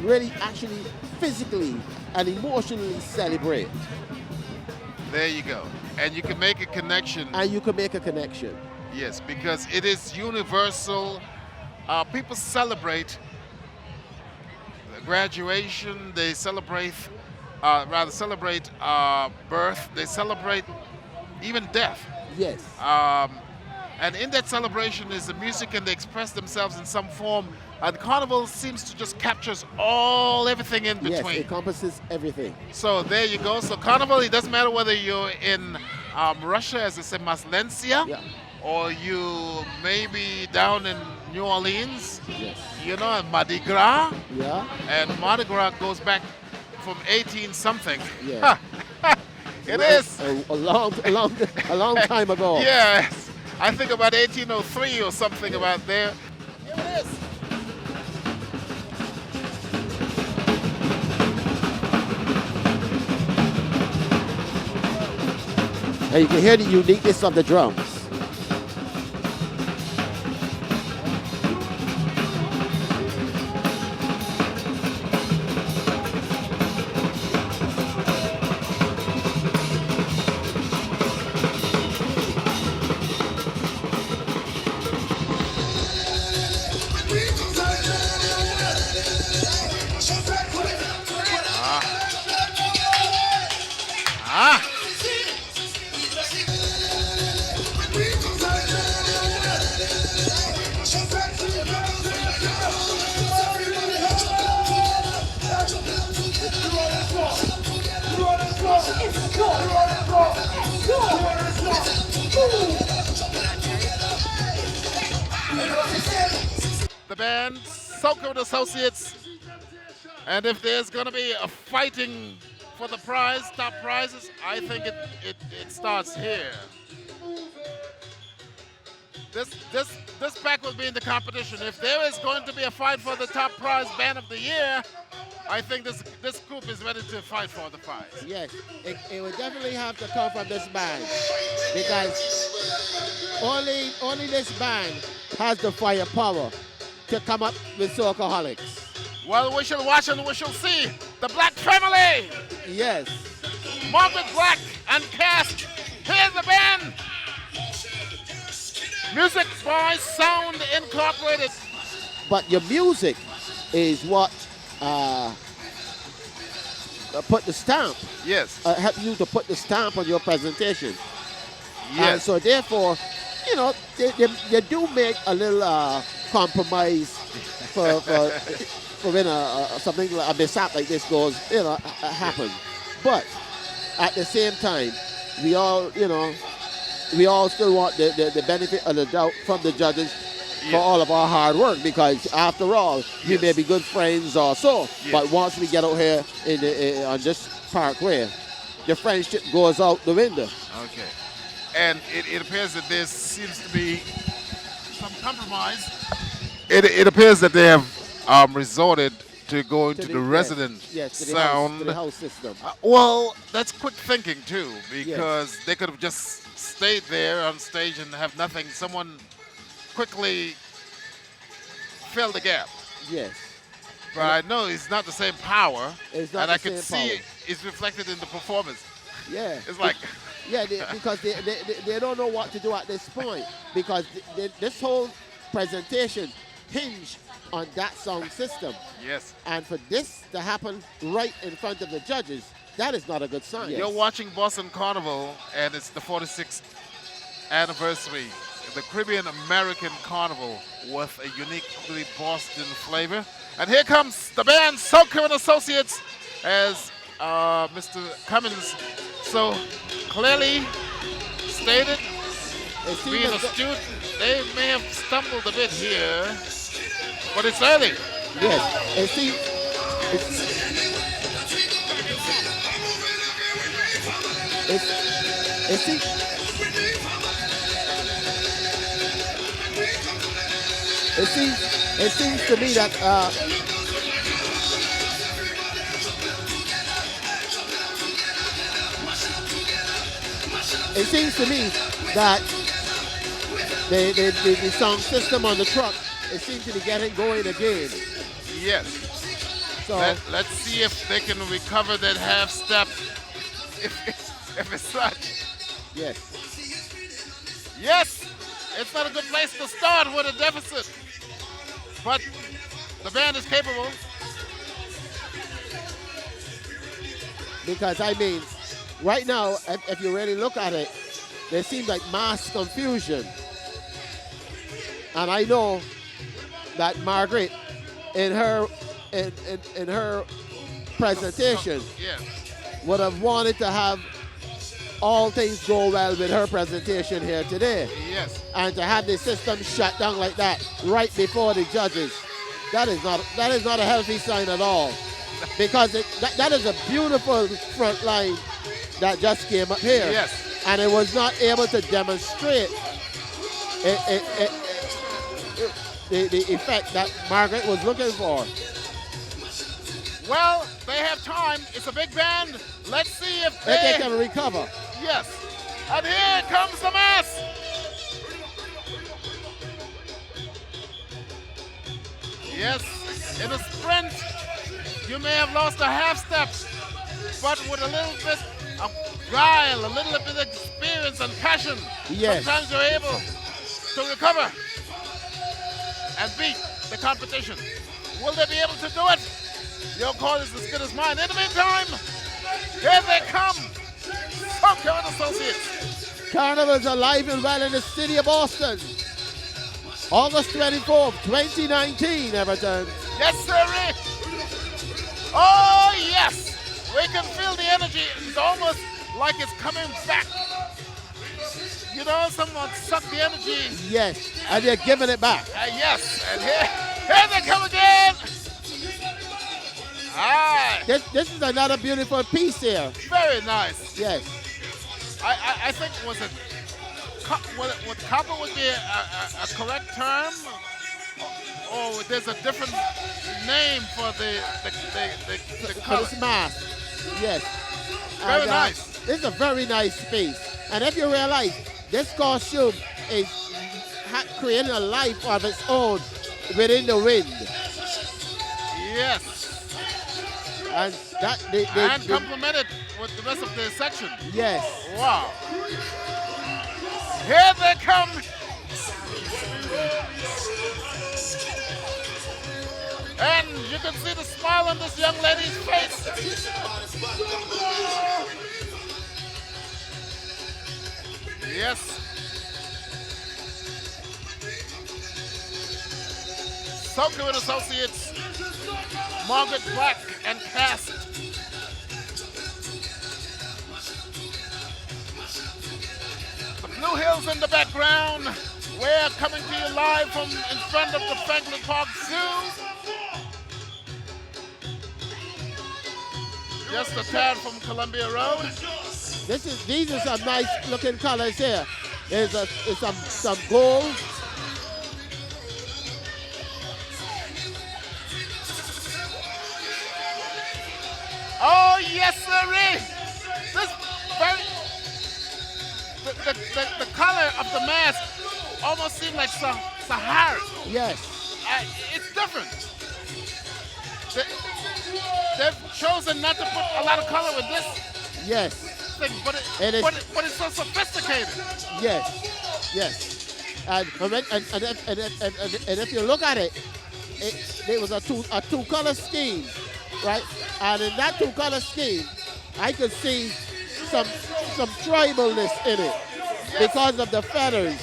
really actually physically and emotionally celebrate. There you go. And you can make a connection. And you can make a connection. Yes, because it is universal. People celebrate graduation, they celebrate, birth, they celebrate even death. Yes. And in that celebration is the music, and they express themselves in some form. And Carnival seems to just captures everything in between. Yes, it encompasses everything. So there you go. So Carnival, it doesn't matter whether you're in Russia, as they say, Maslencia, yeah, or you may be down in New Orleans, yes, you know, Mardi Gras. Yeah. And Mardi Gras goes back from 18 something. Yeah. It is. A long time ago. Yes. I think about 1803 or something about there. Here it is. And you can hear the uniqueness of the drums. The band, Soco Associates, and if there's going to be a fighting for the prize, top prizes, I think it starts here. This pack will be in the competition. If there is going to be a fight for the top prize band of the year, I think this group is ready to fight for the prize. Yes, it would definitely have to come from this band, because only this band has the firepower to come up with Socoholics. Well, we shall watch and we shall see. The Black Family. Yes. Margaret Black and cast. Here's the band. Music by Sound Incorporated. But your music is what put the stamp. Yes. Help you to put the stamp on your presentation. Yes. So therefore, you know, you do make a little compromise for when something like a mishap like this goes, you know, happen. But at the same time, we all still want the benefit of the doubt from the judges for all of our hard work, because after all, we may be good friends or so, but once we get out here on this parkway, the friendship goes out the window. Okay. And it appears that there seems to be some compromise. It appears that they have resorted to going to the resident sound. To the house system. Well, that's quick thinking too, because they could have just stayed there on stage and have nothing. Someone quickly fill the gap. Yes. But I know it's not the same power. It's not and the I can same see power. it's reflected in the performance. Yeah. It's like... Yeah, because they don't know what to do at this point, because this whole presentation hinge on that sound system. Yes. And for this to happen right in front of the judges, that is not a good sign. You're watching Boston Carnival, and it's the 46th anniversary. The Caribbean American Carnival with a uniquely Boston flavor. And here comes the band Soka and Associates, as Mr. Cummins so clearly stated. Being astute, they may have stumbled a bit here, but it's early. Yes, it seems. It seems to me that it seems to me that the sound system on the truck, it seems to be getting going again. Yes. So let's see if they can recover that half step, if it's such. Yes. Yes, it's not a good place to start with a deficit, but the band is capable. Because I mean, right now, if you really look at it, there seems like mass confusion. And I know that Margaret, in her presentation, would have wanted to have all things go well with her presentation here today. Yes. And to have the system shut down like that right before the judges, that is not a healthy sign at all. Because that is a beautiful front line that just came up here. Yes. And it was not able to demonstrate the effect that Margaret was looking for. Well, they have time. It's a big band. Let's see if they can recover. Yes. And here comes the mass. Yes, in a sprint, you may have lost a half step, but with a little bit of guile, a little bit of experience and passion, sometimes you're able to recover and beat the competition. Will they be able to do it? Your call is as good as mine. In the meantime, here they come. Soka and Associates. Carnival's alive and well in the city of Boston. August 24th, 2019, Everton. Yes, sir. Oh, yes. We can feel the energy. It's almost like it's coming back. You know, someone sucked the energy. Yes, and they're giving it back. Yes, and here they come again. Ah. This is another beautiful piece here. Very nice. Yes. I think what copper would be a correct term, or there's a different name for the color. For this mask. Yes. Very nice. This is a very nice piece. And if you realize, this costume is creating a life of its own within the wind. Yes. And that and complemented with the rest of the section. Yes. Wow. Here they come. And you can see the smile on this young lady's face. Yes. Soka and Associates, Margaret Black and cast. The Blue Hills in the background. We're coming to you live from in front of the Franklin Park Zoo. Just a tad from Columbia Road. These are some nice looking colors here. There's some gold. Oh yes, sirree! This the color of the mask almost seems like Sahara. Yes. It's different. They've chosen not to put a lot of color with this. Yes. Thing, but it's so sophisticated. Yes. Yes. And if you look at it, there was a two-color scheme, right? And in that two-color scheme, I could see some tribalness in it because of the feathers.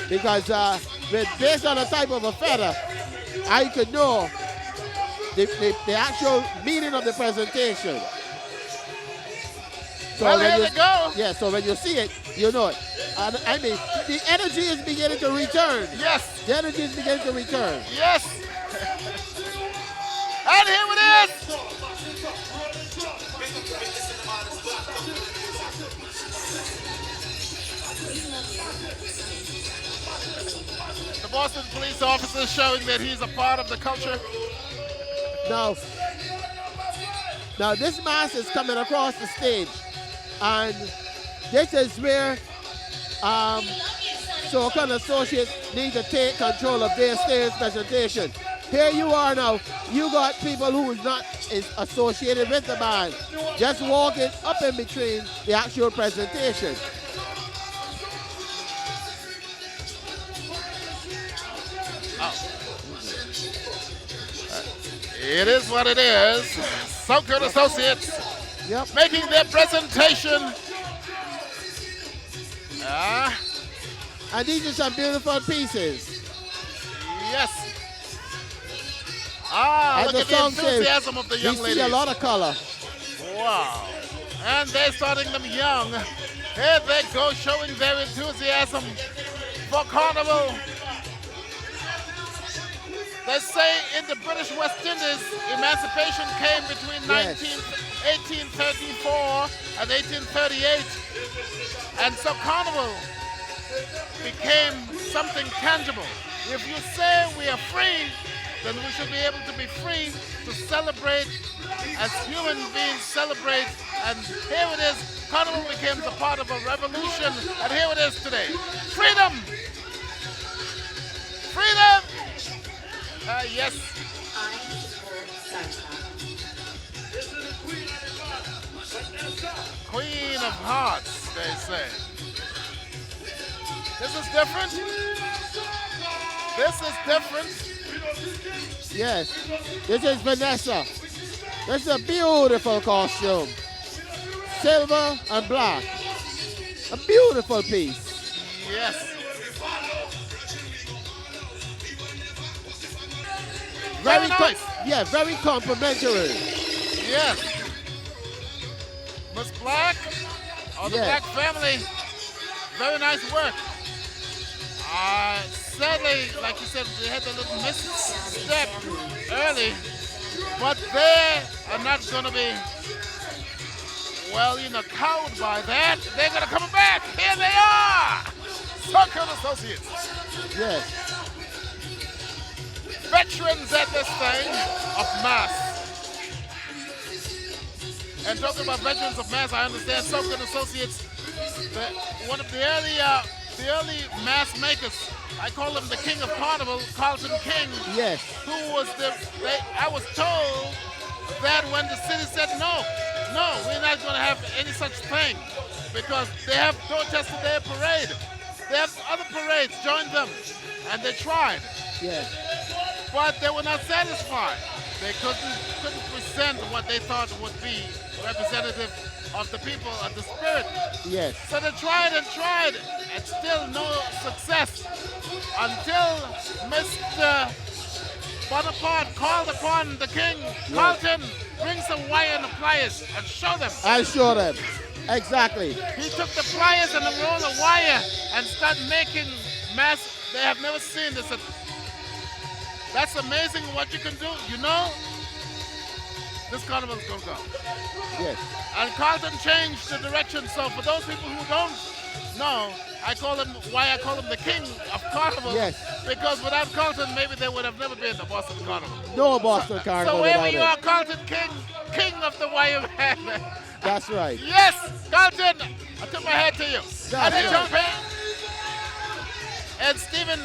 Because based on the type of a feather, I could know the actual meaning of the presentation. So well, when here we go. Yeah, so when you see it, you know it. And I mean, the energy is beginning to return. Yes. The energy is beginning to return. Yes. And here it is. The Boston police officer showing that he's a part of the culture. Now this mass is coming across the stage, and this is where so-called associates need to take control of their stage presentation. Here you are now. You got people who is not associated with the band, just walking up in between the actual presentation. It is what it is. So-called associates making their presentation. And these are some beautiful pieces. Yes. As Look at the enthusiasm of the young ladies. We see a lot of color. Wow. And they're starting them young. Here they go, showing their enthusiasm for Carnival. They say in the British West Indies, emancipation came between 1834 and 1838. And so Carnival became something tangible. If you say we are free, then we should be able to be free to celebrate as human beings celebrate. And here it is, Carnival became a part of a revolution, and here it is today. Freedom! Freedom! Yes. Queen of Hearts, they say. This is different. This is different. Yes. This is Vanessa. This is a beautiful costume. Silver and black. A beautiful piece. Yes. Very nice. Very complimentary. Yes. Miss Black, or the Black family, very nice work. Sadly, like you said, they had a little misstep early, but they are not going to be, well, cowed by that. They're going to come back. Here they are. So-called associates. Yes. Veterans at this thing of mass. And talking about veterans of mass, I understand so-called associates, one of the early mass makers, I call him the King of Carnival, Carlton King. Yes. Who was I was told that when the city said no, we're not going to have any such thing because they have Dorchester Day Parade. They have other parades, join them. And they tried. Yes. But they were not satisfied. They couldn't present what they thought would be representative of the people, of the spirit. Yes. So they tried, and still no success until Mr. Bonaparte called upon the king, Carlton, bring some wire and the pliers and show them. I'll show them. Exactly. He took the pliers and the roll of wire and started making mass. They have never seen this. That's amazing what you can do. This carnival is going to go. Yes. And Carlton changed the direction. So for those people who don't know, I call him the king of Carnival. Yes. Because without Carlton, maybe they would have never been the Boston Carnival. No Boston Carnival. So wherever you are, Carlton King of the wire man. That's right. Yes, Carlton, I took my hat to you. That's right. And Stephen,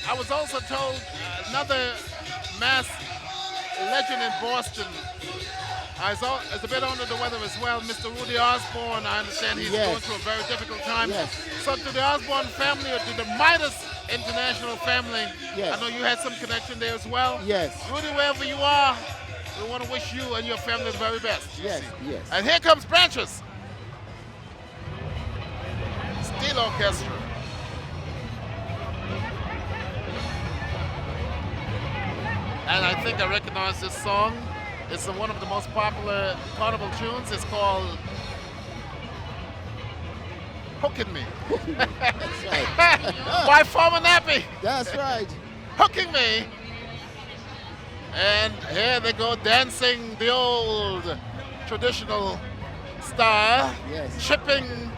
I was also told another mass legend in Boston Is a bit under the weather as well. Mr. Rudy Osborne, I understand he's going through a very difficult time. Yes. So to the Osborne family or to the Midas International family, Yes. I know you had some connection there as well. Yes. Rudy, wherever you are, we want to wish you and your family the very best. Yes, yes. And here comes Branches. Steel Orchestra. And I think I recognize this song. It's one of the most popular Carnival tunes. It's called Hooking Me. That's right. By Farmer Nappy. That's right. Hooking Me. And here they go dancing the old traditional style. Yes. Chipping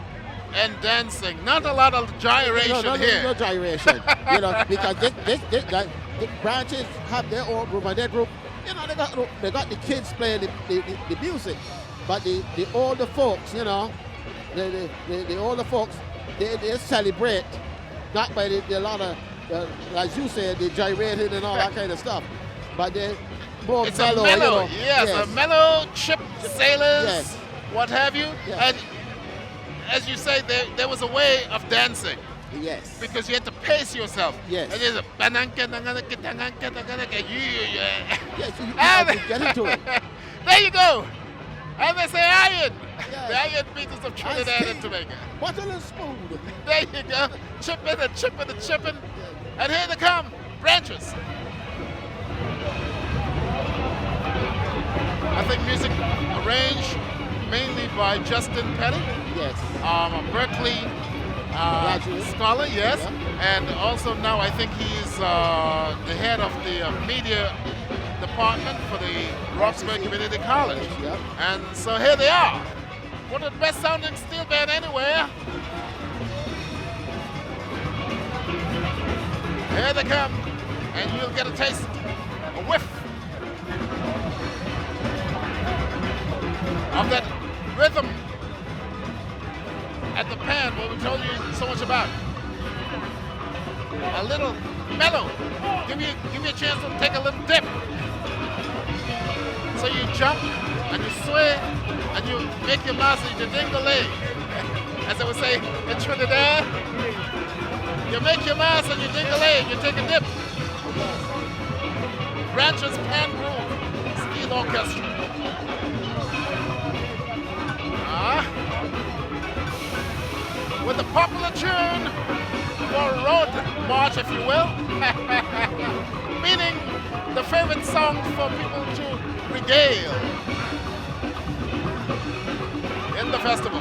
and dancing. Not a lot of gyration here. No gyration. Because the Branches have their own group, and their group, they got the kids playing the music, but the older folks, the older folks, they celebrate not by the lot of, as you said, the gyrating and all that kind of stuff, but they more it's mellow. A mellow, yes, a mellow chip sailors, yes. What have you, yes. And as you say, there was a way of dancing. Yes. Because you had to pace yourself. Yes. And there's a yes, you have to get into it. There you go. And they say iron. Yes. The iron beaters of Trinidad and Tobago. What a little spoon. There you go. Chipping and chipping and chipping. And here they come. Branches. I think music arranged mainly by Justin Petty. Yes. A Berkeley scholar, yes. Yeah. And also now I think he's the head of the media department for the Roxbury Community College. Yeah. And so here they are. One of the best sounding steel band anywhere. Here they come. And you'll get a taste, a whiff of that rhythm at the pan, what we told you so much about. A little mellow. Give you a chance to take a little dip. So you jump and you sway and you make your muscle, you ding-a-ling. As I would say in Trinidad, you make your mass and you ding-a-ling, you take a dip. Branches Pan Groove, Steel Orchestra. With a popular tune for road march, if you will, meaning the favorite song for people to regale in the festival.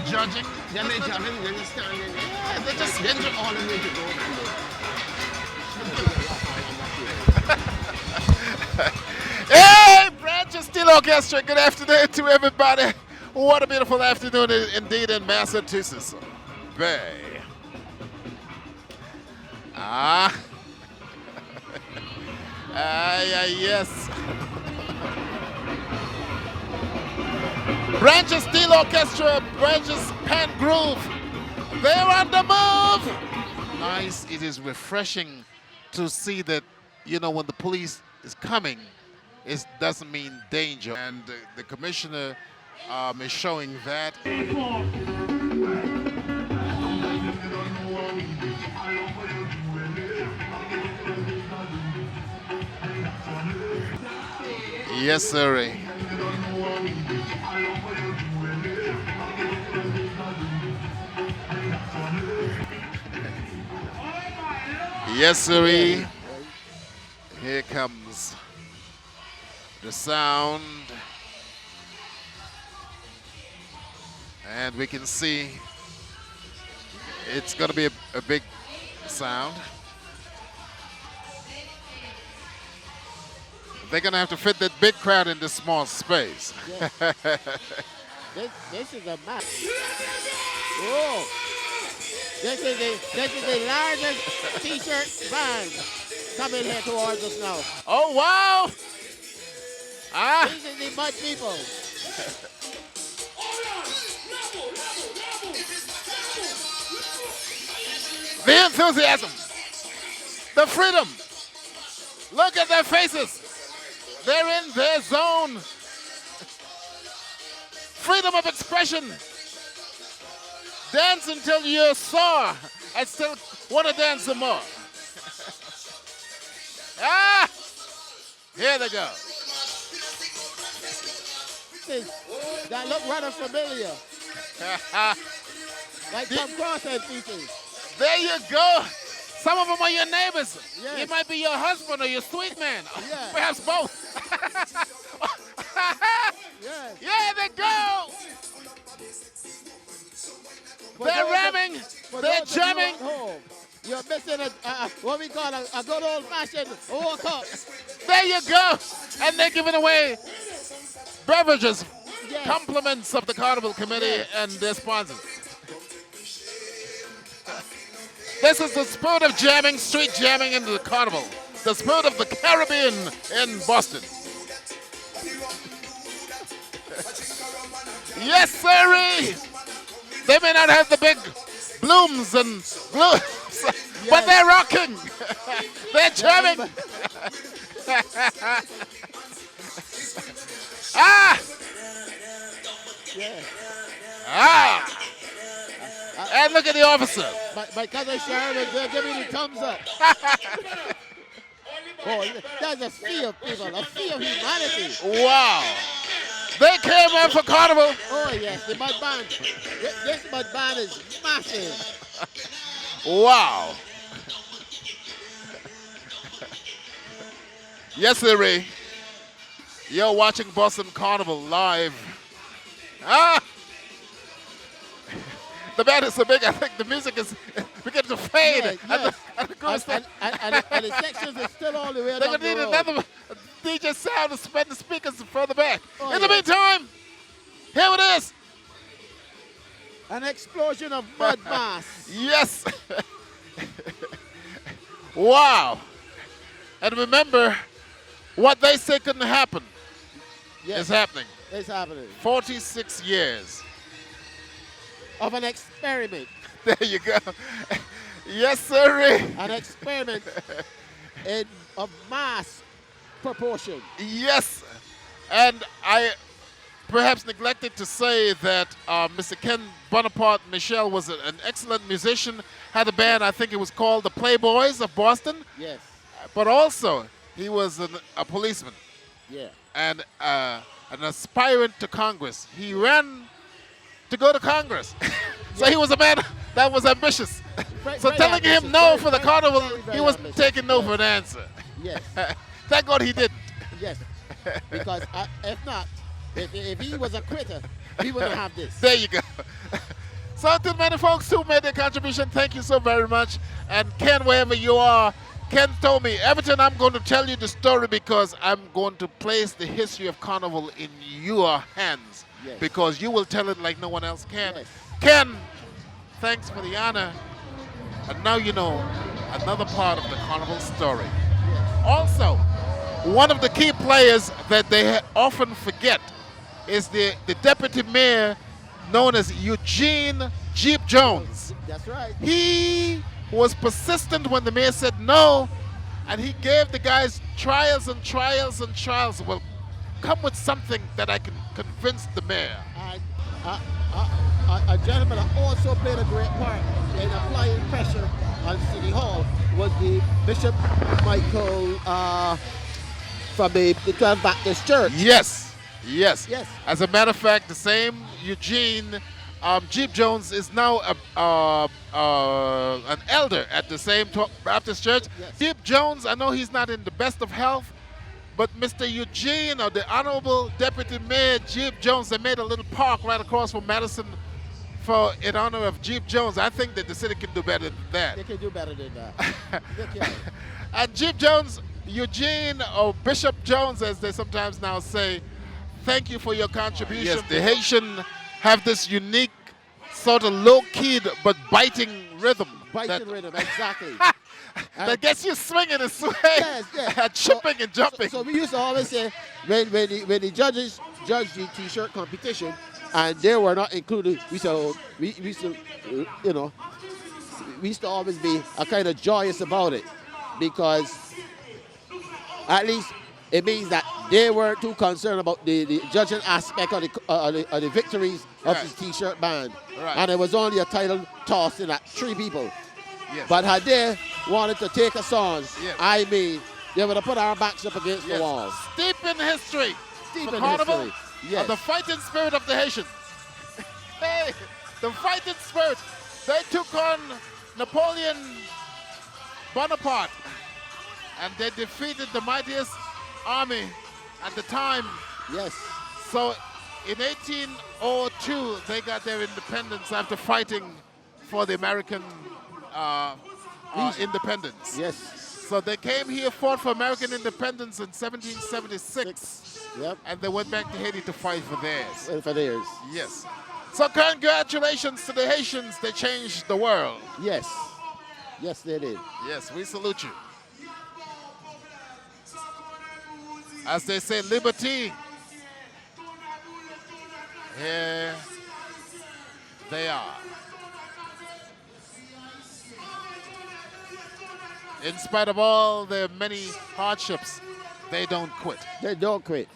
judging. Then they juggling, then they standing there. Yeah, they just Then you all of you to go and Hey, Branch Steel Orchestra, good afternoon to everybody. What a beautiful afternoon indeed in Massachusetts Bay. Yes. Branches Steel Orchestra, Branches Pan Groove. They're on the move. Nice. It is refreshing to see that, you know, when the police is coming, it doesn't mean danger. And the commissioner is showing that. Yes, sir. Yes, sir. Here comes the sound. And we can see it's going to be a big sound. They're going to have to fit that big crowd in this small space. Yes. this is a match. Whoa. This is the largest t-shirt band coming here towards us now. Oh, wow. These are the mud people. The enthusiasm. The freedom. Look at their faces. They're in their zone. Freedom of expression. Dance until you're sore and still want to dance some more. Here they go. That look rather familiar. Like some cross-head features. There you go. Some of them are your neighbors. Yes. It might be your husband or your sweet man. Yes. Perhaps both. Yes. Yeah, they go. They're ramming. They're jamming. You're missing what we call a good old-fashioned walk up. There you go. And they're giving away beverages, Yes. compliments of the Carnival Committee Yes. and their sponsors. This is the spirit of jamming, street jamming into the Carnival. The spirit of the Caribbean in Boston. Yes, sirree. They may not have the big blooms and glooms, but they're rocking. They're jamming. And look at the officer. My cousin Sharon is there giving the thumbs up. There's a sea of people, a sea of humanity. Wow. They came out for Carnival. Oh, yes, the mud band. This mud band is massive. Wow. Yes, Larry. You're watching Boston Carnival live. The band is so big, I think the music is beginning to fade. Yes. And And the sections are still all the way they're down going to need the road. another DJ sound to spread the speakers further back. Oh, In the yes. meantime, here it is. An explosion of mud mass. Yes. Wow. And remember, what they say couldn't happen is happening. It's happening. 46 years. Of an experiment. There you go. Yes, sir. An experiment of mass proportion. Yes. And I perhaps neglected to say that Mr. Ken Bonaparte Michel was an excellent musician, had a band, I think it was called the Playboys of Boston. Yes. But also, he was a policeman. Yeah. And an aspirant to Congress. He ran to go to Congress. So he was a man that was ambitious. So very telling him ambitious. no for the Carnival, Very he was ambitious. taking no for an answer. Yes. Thank God he didn't. Yes. Because if not, if he was a quitter, he wouldn't have this. There you go. So to many folks who made their contribution, thank you so very much. And Ken, wherever you are, Ken told me, Everton, I'm going to tell you the story because I'm going to place the history of Carnival in your hands. Yes. Because you will tell it like no one else can. Yes. Ken, thanks for the honor. And now you know another part of the Carnival story. Also, one of the key players that they often forget is the deputy mayor known as Eugene Jeep Jones. That's right. He was persistent when the mayor said no, and he gave the guys trials and trials and trials. Well, come with something that I can convince the mayor. And a gentleman that also played a great part in applying pressure on City Hall was the Bishop Michael from the 12th Baptist Church. Yes, yes. Yes. As a matter of fact, the same Eugene Jeep Jones is now an elder at the same Baptist Church. Yes. Jeep Jones, I know he's not in the best of health, but Mr. Eugene, or the Honorable Deputy Mayor Jeep Jones, they made a little park right across from Madison in honor of Jeep Jones. I think that the city can do better than that. They can do better than that. They can. And Jeep Jones, Eugene, or Bishop Jones, as they sometimes now say, thank you for your contribution. Yes, the Haitian have this unique sort of low-keyed but biting rhythm. Biting rhythm, exactly. That gets you swinging and swaying, yes. chipping and jumping. So we used to always say, when the judges judged the T-shirt competition, and they were not included, we used to always be a kind of joyous about it, because at least it means that they weren't too concerned about the judging aspect of the victories of the T-shirt band. Right. And it was only a title tossed in at 3 people. Yes. But had they wanted to take us on, Yes. I mean, they would have put our backs up against the wall. Steep in history. Steep for in Carnival, history. Yes. of the fighting spirit of the Haitians. Hey, the fighting spirit. They took on Napoleon Bonaparte, and they defeated the mightiest army at the time. Yes. So in 1802, they got their independence after fighting for the American independence. Yes. So they came here, fought for American independence in 1776, and they went back to Haiti to fight for theirs. For theirs. Yes. So congratulations to the Haitians. They changed the world. Yes. Yes, they did. Yes, we salute you. As they say, liberty. Here they are. In spite of all their many hardships, they don't quit. They don't quit.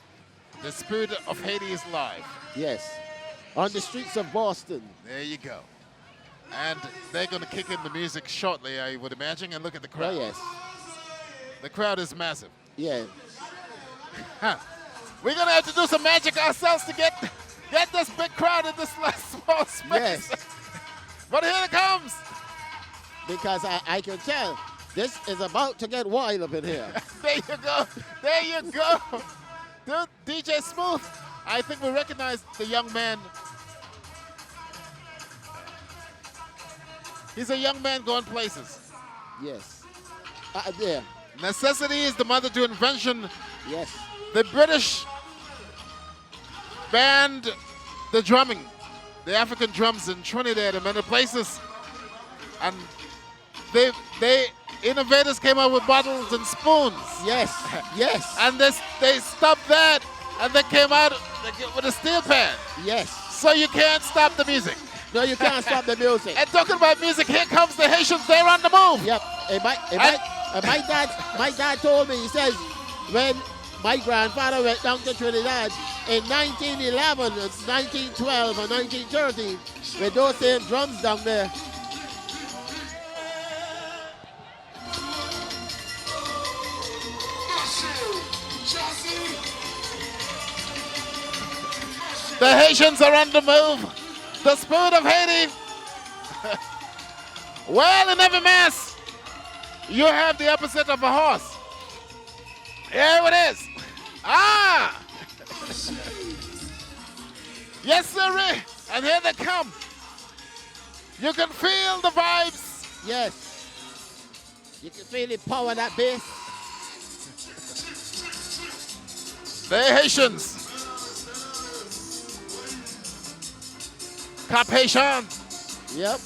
The spirit of Haiti is live. Yes. On the streets of Boston. There you go. And they're going to kick in the music shortly, I would imagine. And look at the crowd. Oh, yes. The crowd is massive. Yeah. We're going to have to do some magic ourselves to get this big crowd in this small space. Yes. But here it comes. Because I can tell this is about to get wild up in here. There you go. There you go. Dude, DJ Smooth, I think we recognize the young man. He's a young man going places. Yes. There. Necessity is the mother to invention. Yes. The British banned the drumming, the African drums in Trinidad and many places. And they innovators came up with bottles and spoons. Yes, yes. And they stopped that, and they came out with a steel pan. Yes. So you can't stop the music. No, you can't stop the music. And talking about music, here comes the Haitians. They're on the move. Yep. My dad told me, he says, when my grandfather went down to Trinidad in 1911, 1912, or 1913, with those same drums down there. The Haitians are on the move. The spirit of Haiti. Well, in every mass, you have the opposite of a horse. Here it is. Ah! Yes, sir. And here they come. You can feel the vibes. Yes. You can feel the power of that bass. The Haitians. Cap Haitian. Yep.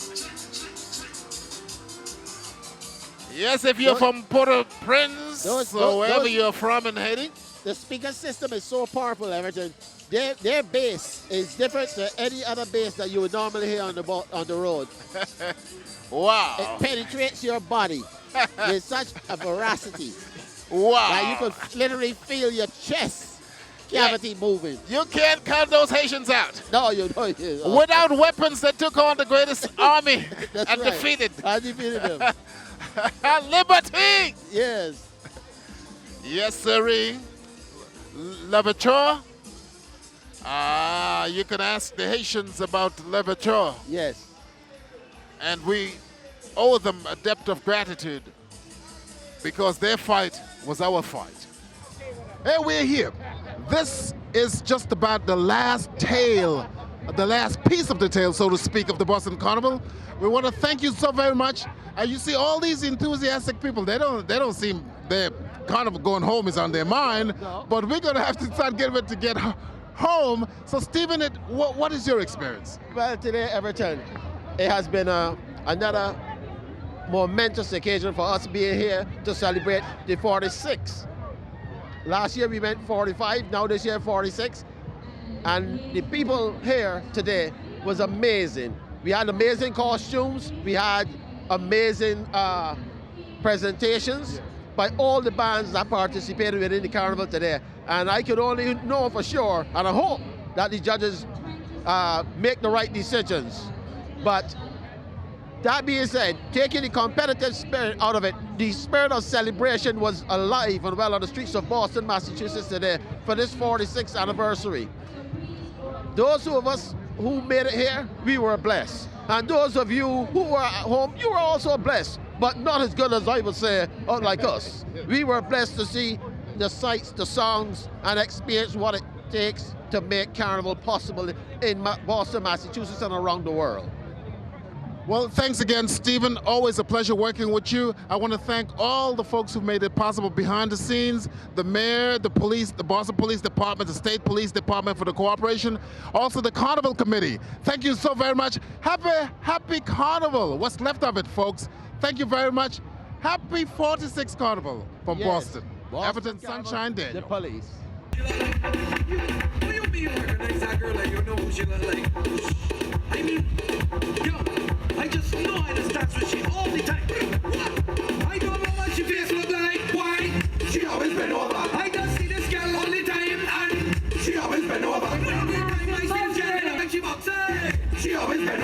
Yes, if you're from Port-au-Prince or wherever you're from in Haiti. The speaker system is so powerful, Everton. Their bass is different to any other bass that you would normally hear on the road. Wow. It penetrates your body with such a veracity. Wow. That you could literally feel your chest cavity moving. You can't count those Haitians out. No, you don't. Without weapons, they took on the greatest army and right. defeated. I defeated them. Liberty! Yes. Yes, sirree. Levature. You can ask the Haitians about Levature. Yes. And we owe them a debt of gratitude because their fight was our fight. Hey, we're here. This is just about the last tale, the last piece of the tale, so to speak, of the Boston Carnival. We want to thank you so very much. And you see all these enthusiastic people, they don't seem their Carnival going home is on their mind, No. but we're going to have to start getting ready to get home. So Stephen, what is your experience? Well, today, Everton, it has been another momentous occasion for us being here to celebrate the 46. Last year we went 45, now this year 46. And the people here today was amazing. We had amazing costumes, we had amazing presentations by all the bands that participated within the Carnival today. And I could only know for sure, and I hope that the judges make the right decisions. But that being said, taking the competitive spirit out of it, the spirit of celebration was alive and well on the streets of Boston, Massachusetts today for this 46th anniversary. Those of us who made it here, we were blessed. And those of you who were at home, you were also blessed, but not as good as I would say, unlike us. We were blessed to see the sights, the songs, and experience what it takes to make Carnival possible in Boston, Massachusetts, and around the world. Well, thanks again, Stephen. Always a pleasure working with you. I want to thank all the folks who made it possible behind the scenes, the mayor, the police, the Boston Police Department, the State Police Department for the cooperation, also the Carnival Committee. Thank you so very much. Happy Carnival. What's left of it, folks. Thank you very much. Happy 46th Carnival from Boston. Everton Sunshine Day. The police. Will you be recognize that girl like you know who she look like? I mean, yo, I just know I just dance with she all the time. What? I don't know what she face look like. Why? She always been over. I just see this girl all the time and she always been over. When I see this girl, she always been